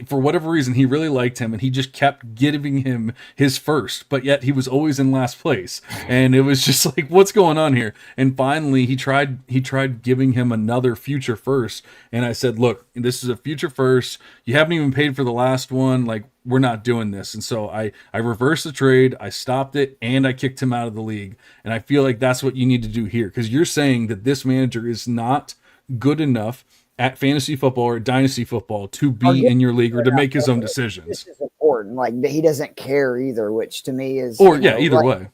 for whatever reason he really liked him, and he just kept giving him his first, but yet he was always in last place, and it was just like, what's going on here? And finally he tried giving him another future first, and I said, look, this is a future first, you haven't even paid for the last one, like, we're not doing this. And so I reversed the trade, I stopped it, and I kicked him out of the league. And I feel like that's what you need to do here, because you're saying that this manager is not good enough at fantasy football or at dynasty football to Or be in your league or to make his own decisions. this is important. Like he doesn't care either, which to me is, Or yeah, either like way.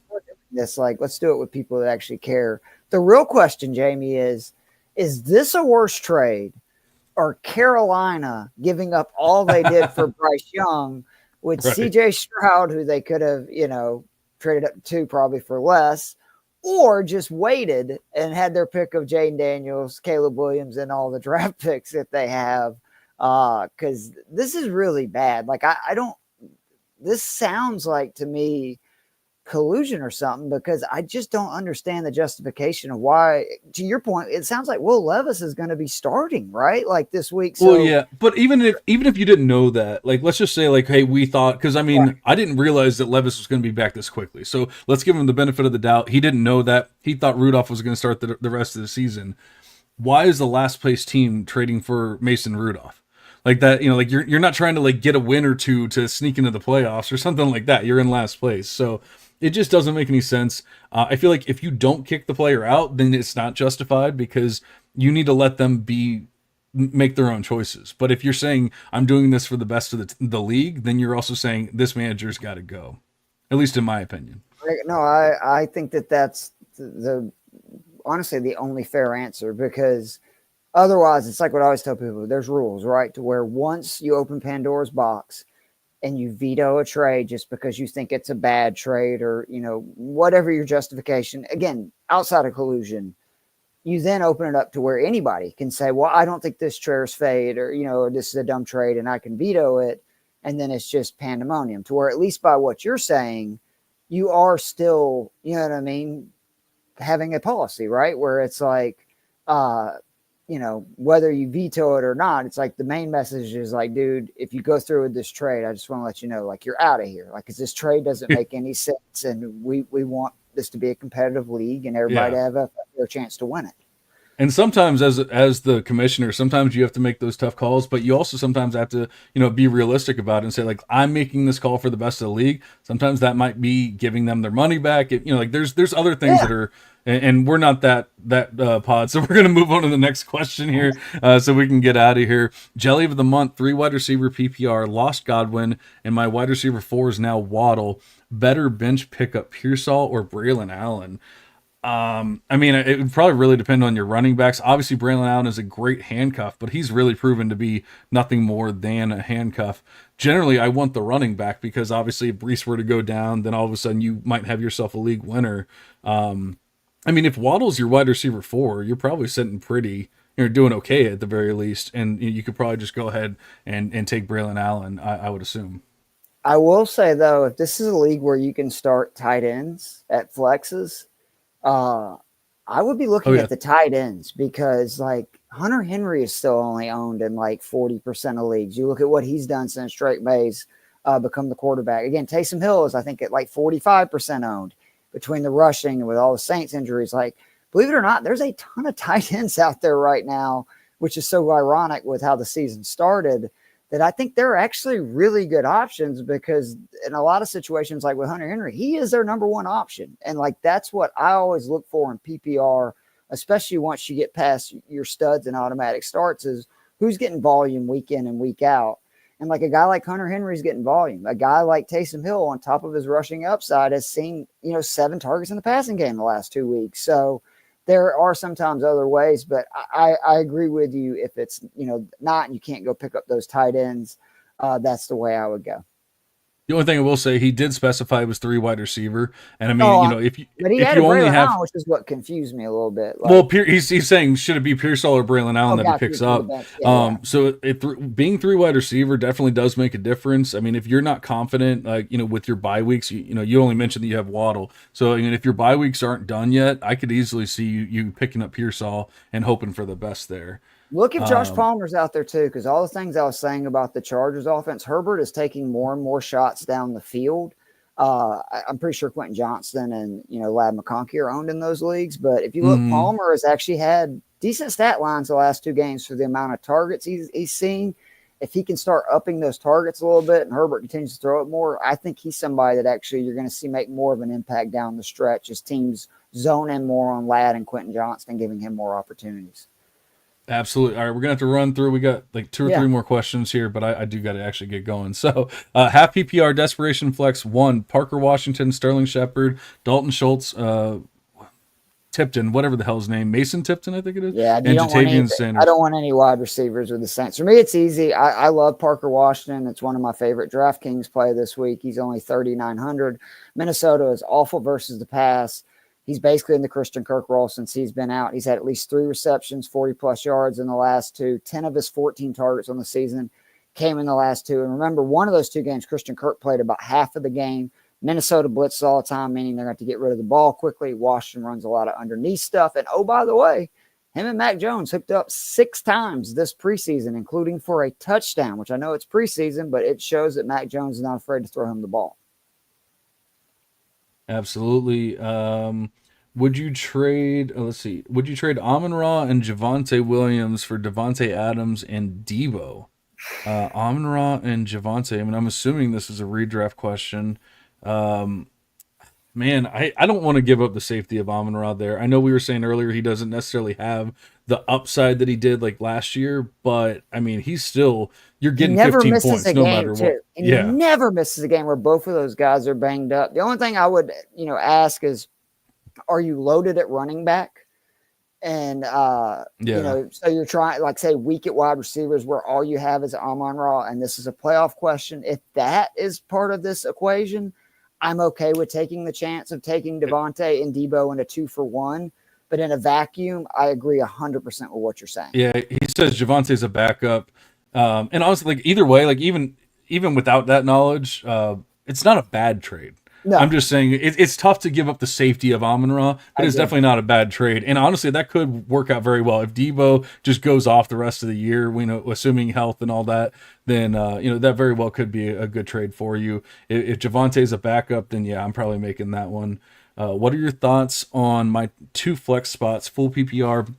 this. Like let's do it with people that actually care. The real question, Jamie, is this a worse trade, or Carolina giving up all they did for Bryce Young with Right. CJ Stroud, who they could have, traded up to probably for less, or just waited and had their pick of Jaden Daniels, Caleb Williams, and all the draft picks that they have. Because this is really bad. Like, I don't, this sounds like to me collusion or something, because I just don't understand the justification of why. To your point, it sounds like Will Levis is going to be starting, right? Like this week. Well, So, yeah, but even if you didn't know that, like, let's just say, like, hey, we thought, because I right. mean, I didn't realize that Levis was going to be back this quickly, so let's give him the benefit of the doubt. He didn't know that. He thought Rudolph was going to start the rest of the season. Why is the last place team trading for Mason Rudolph? Like that, like you're not trying to like get a win or two to sneak into the playoffs or something like that. You're in last place, so it just doesn't make any sense. I feel like if you don't kick the player out, then it's not justified, because you need to let them make their own choices. But if you're saying I'm doing this for the best of the league, then you're also saying this manager's got to go. At least in my opinion. No, I think that's the honestly the only fair answer, because otherwise it's like what I always tell people, there's rules, right? To where once you open Pandora's box and you veto a trade just because you think it's a bad trade, or, whatever your justification, again, outside of collusion, you then open it up to where anybody can say, well, I don't think this trade's fade, or, or this is a dumb trade and I can veto it. And then it's just pandemonium, to where at least by what you're saying, you are still, you know what I mean, having a policy, right? Where it's like, whether you veto it or not, it's like the main message is like, dude, if you go through with this trade, I just want to let you know, like, you're out of here. Like, 'cause this trade doesn't make any sense. And we want this to be a competitive league and everybody Yeah. to have a fair chance to win it. And sometimes, as the commissioner, sometimes you have to make those tough calls, but you also sometimes have to, be realistic about it and say, like, I'm making this call for the best of the league. Sometimes that might be giving them their money back. Like there's other things that are, and we're not that pod, so we're gonna move on to the next question here, so we can get out of here. Jelly of the month: 3 wide receiver PPR, lost Godwin, and my wide receiver 4 is now Waddle. Better bench pickup, Pearsall or Braylon Allen? I mean, it would probably really depend on your running backs. Obviously, Braylon Allen is a great handcuff, but he's really proven to be nothing more than a handcuff. Generally, I want the running back, because obviously if Brees were to go down, then all of a sudden you might have yourself a league winner. I mean, if Waddle's your wide receiver 4, you're probably sitting pretty, you're doing okay at the very least, and you could probably just go ahead and take Braylon Allen, I would assume. I will say, though, if this is a league where you can start tight ends at flexes, I would be Oh looking yeah, at the tight ends, because like Hunter Henry is still only owned in like 40% of leagues. You look at what he's done since Drake May's become the quarterback. Again, Taysom Hill is, I think, at like 45% owned between the rushing and with all the Saints injuries. Like, believe it or not, there's a ton of tight ends out there right now, which is so ironic with how the season started, that I think they're actually really good options, because in a lot of situations, like with Hunter Henry, he is their number one option. And like, that's what I always look for in PPR, especially once you get past your studs and automatic starts, is who's getting volume week in and week out. And like a guy like Hunter Henry's getting volume. A guy like Taysom Hill, on top of his rushing upside, has seen 7 targets in the passing game the last 2 weeks. So there are sometimes other ways, but I agree with you. If it's not, and you can't go pick up those tight ends, that's the way I would go. The only thing I will say, he did specify it was 3 wide receiver, and I mean, Oh, if but he if had a you only Braylon have, Allen, which is what confused me a little bit. well, he's saying should it be Pearsall or Braylon Allen that he Got you picks for the up? bench. Yeah. So being 3 wide receiver definitely does make a difference. I mean, if you're not confident, like with your bye weeks, you only mentioned that you have Waddle, so if your bye weeks aren't done yet, I could easily see you picking up Pearsall and hoping for the best there. Look if Josh Palmer's out there too, because all the things I was saying about the Chargers offense, Herbert is taking more and more shots down the field. I'm pretty sure Quentin Johnston and Lad McConkey are owned in those leagues. But if you look, Palmer has actually had decent stat lines the last 2 games for the amount of targets he's seen. If he can start upping those targets a little bit and Herbert continues to throw it more, I think he's somebody that actually you're going to see make more of an impact down the stretch as teams zone in more on Lad and Quentin Johnston, giving him more opportunities. Absolutely. All right, we're gonna have to run through. We got like 2 or 3 more questions here, but I do got to actually get going. So, half PPR desperation flex 1: Parker Washington, Sterling Shepard, Dalton Schultz, Tipton, whatever the hell's name, Mason Tipton, I think it is. Yeah, and Jatavian Sanders. I don't want any wide receivers with the Saints. For me, it's easy. I love Parker Washington. It's one of my favorite DraftKings play this week. He's only 3,900. Minnesota is awful versus the pass. He's basically in the Christian Kirk role since he's been out. He's had at least 3 receptions, 40-plus yards in the last 2. 10 of his 14 targets on the season came in the last 2. And remember, one of those 2 games, Christian Kirk played about half of the game. Minnesota blitzes all the time, meaning they're going to get rid of the ball quickly. Washington runs a lot of underneath stuff. And, oh, by the way, him and Mac Jones hooked up 6 times this preseason, including for a touchdown, which I know it's preseason, but it shows that Mac Jones is not afraid to throw him the ball. Absolutely. Would you trade? Let's see. Would you trade Amon-Ra and Javonte Williams for Devontae Adams and Debo? Amon-Ra and Javonte. I mean, I'm assuming this is a redraft question. Man, I don't want to give up the safety of Amon-Ra there. I know we were saying earlier he doesn't necessarily have the upside that he did like last year, but I mean, he's still, you're getting 15 points no matter what. And he never misses a game where both of those guys are banged up. The only thing I would, ask is, are you loaded at running back? And, so you're trying, like, say, weak at wide receivers where all you have is Amon-Ra, and this is a playoff question. If that is part of this equation, I'm okay with taking the chance of taking Devontae and Debo in a 2-for-1. But in a vacuum, I agree 100% with what you're saying. Yeah, he says Javonte's a backup. And honestly, like, either way, like, even without that knowledge, it's not a bad trade. No. I'm just saying it's tough to give up the safety of Amon-Ra, but it's definitely not a bad trade. And honestly, that could work out very well. If Debo just goes off the rest of the year, assuming health and all that, then that very well could be a good trade for you. If Javonte's a backup, then yeah, I'm probably making that one. What are your thoughts on my 2 flex spots, full PPR?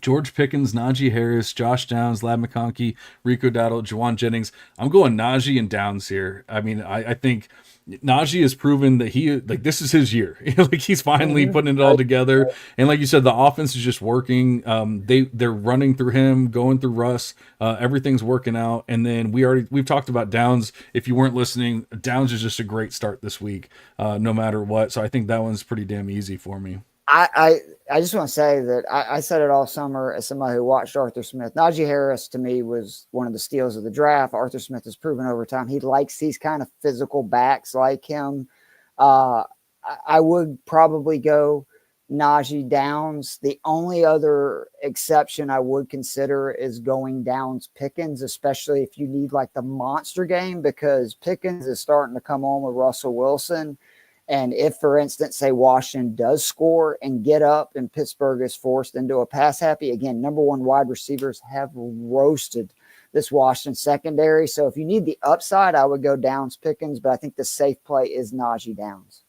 George Pickens, Najee Harris, Josh Downs, Lad McConkey, Rico Dowdle, Juwan Jennings. I'm going Najee and Downs here. I mean, I think Najee has proven that this is his year. Like, he's finally putting it all together. And like you said, the offense is just working. They're running through him, going through Russ. Everything's working out. And then we've talked about Downs. If you weren't listening, Downs is just a great start this week, no matter what. So I think that one's pretty damn easy for me. I just want to say that I said it all summer as somebody who watched Arthur Smith. Najee Harris, to me, was one of the steals of the draft. Arthur Smith has proven over time he likes these kind of physical backs like him. I would probably go Najee Downs. The only other exception I would consider is going Downs Pickens, especially if you need like the monster game, because Pickens is starting to come on with Russell Wilson. And if, for instance, say Washington does score and get up and Pittsburgh is forced into a pass happy, again, number 1 wide receivers have roasted this Washington secondary. So if you need the upside, I would go Downs Pickens, but I think the safe play is Najee Downs.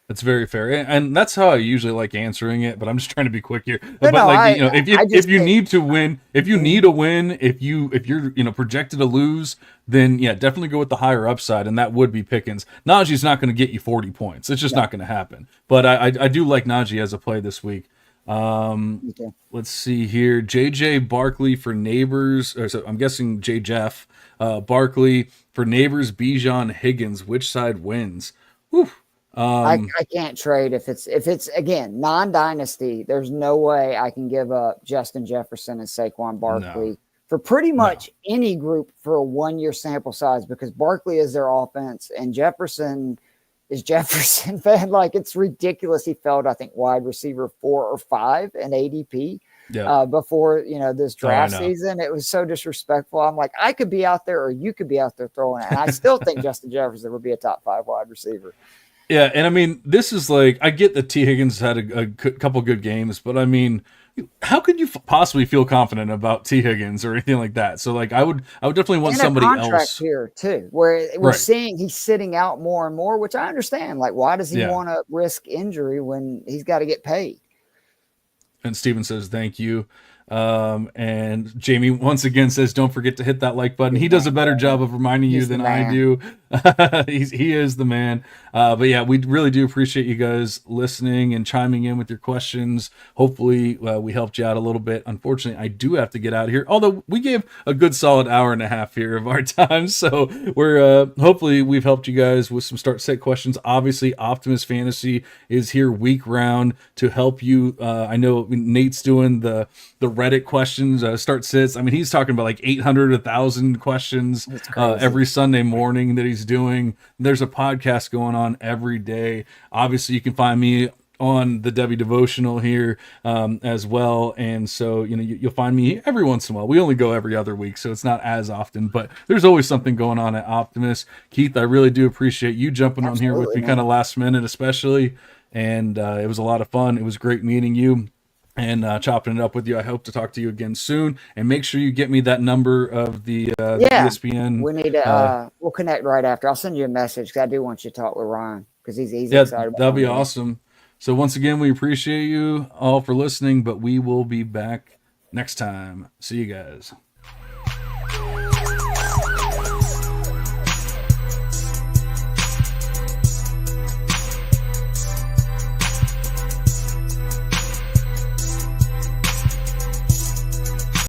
That's very fair, and that's how I usually like answering it. But I'm just trying to be quick here. If you need to win, if you need a win, if you're projected to lose, then yeah, definitely go with the higher upside, and that would be Pickens. Najee's not going to get you 40 points. It's just not going to happen. But I do like Najee as a play this week. Me too. Let's see here. JJ Barkley for Neighbors. Or so I'm guessing J Jeff. Barkley for Neighbors, Bijan Higgins. Which side wins? Whew. I can't trade if it's again non-dynasty. There's no way I can give up Justin Jefferson and Saquon No. Barkley for pretty No. much any group for a 1 year sample size because Barkley is their offense and Jefferson is Jefferson. Fan, like it's ridiculous. He felt I think wide receiver 4 or 5 in ADP Yep. before this Oh, I draft know. season. It was so disrespectful. I'm like I could be out there or you could be out there throwing it, and I still think Justin Jefferson would be a top 5 wide receiver. Yeah, and I mean, this is like I get that T Higgins had a couple good games, but I mean, how could you possibly feel confident about T Higgins or anything like that? So like, I would definitely want And a somebody contract else. here too, where we're Right. seeing he's sitting out more and more, which I understand. Like, why does he Yeah. want to risk injury when he's got to get paid? And Steven says thank you. And Jamie once again says, "Don't forget to hit that like button." He's He the does a better job of reminding you he's the than I man. do. He is the man. But yeah, we really do appreciate you guys listening and chiming in with your questions. Hopefully, we helped you out a little bit. Unfortunately, I do have to get out of here. Although we gave a good solid hour and a half here of our time, so we're hopefully we've helped you guys with some start set questions. Obviously, Optimus Fantasy is here week round to help you. I know Nate's doing the Reddit questions, start sits. I mean, he's talking about like 800, 1,000 questions It's crazy. every Sunday morning that he's doing. There's a podcast going on every day. Obviously, you can find me on the Debbie Devotional here as well. And so, you'll find me every once in a while. We only go every other week, so it's not as often, but there's always something going on at Optimus. Keith, I really do appreciate you jumping on here with Absolutely, me kind man. of last minute, especially. And it was a lot of fun. It was great meeting you and chopping it up with you. I hope to talk to you again soon. And make sure you get me that number of the Yeah, ESPN. we need to. We'll connect right after. I'll send you a message because I do want you to talk with Ryan because he's Yeah, excited about that'd be coming in. awesome. So once again, we appreciate you all for listening, but we will be back next time. See you guys.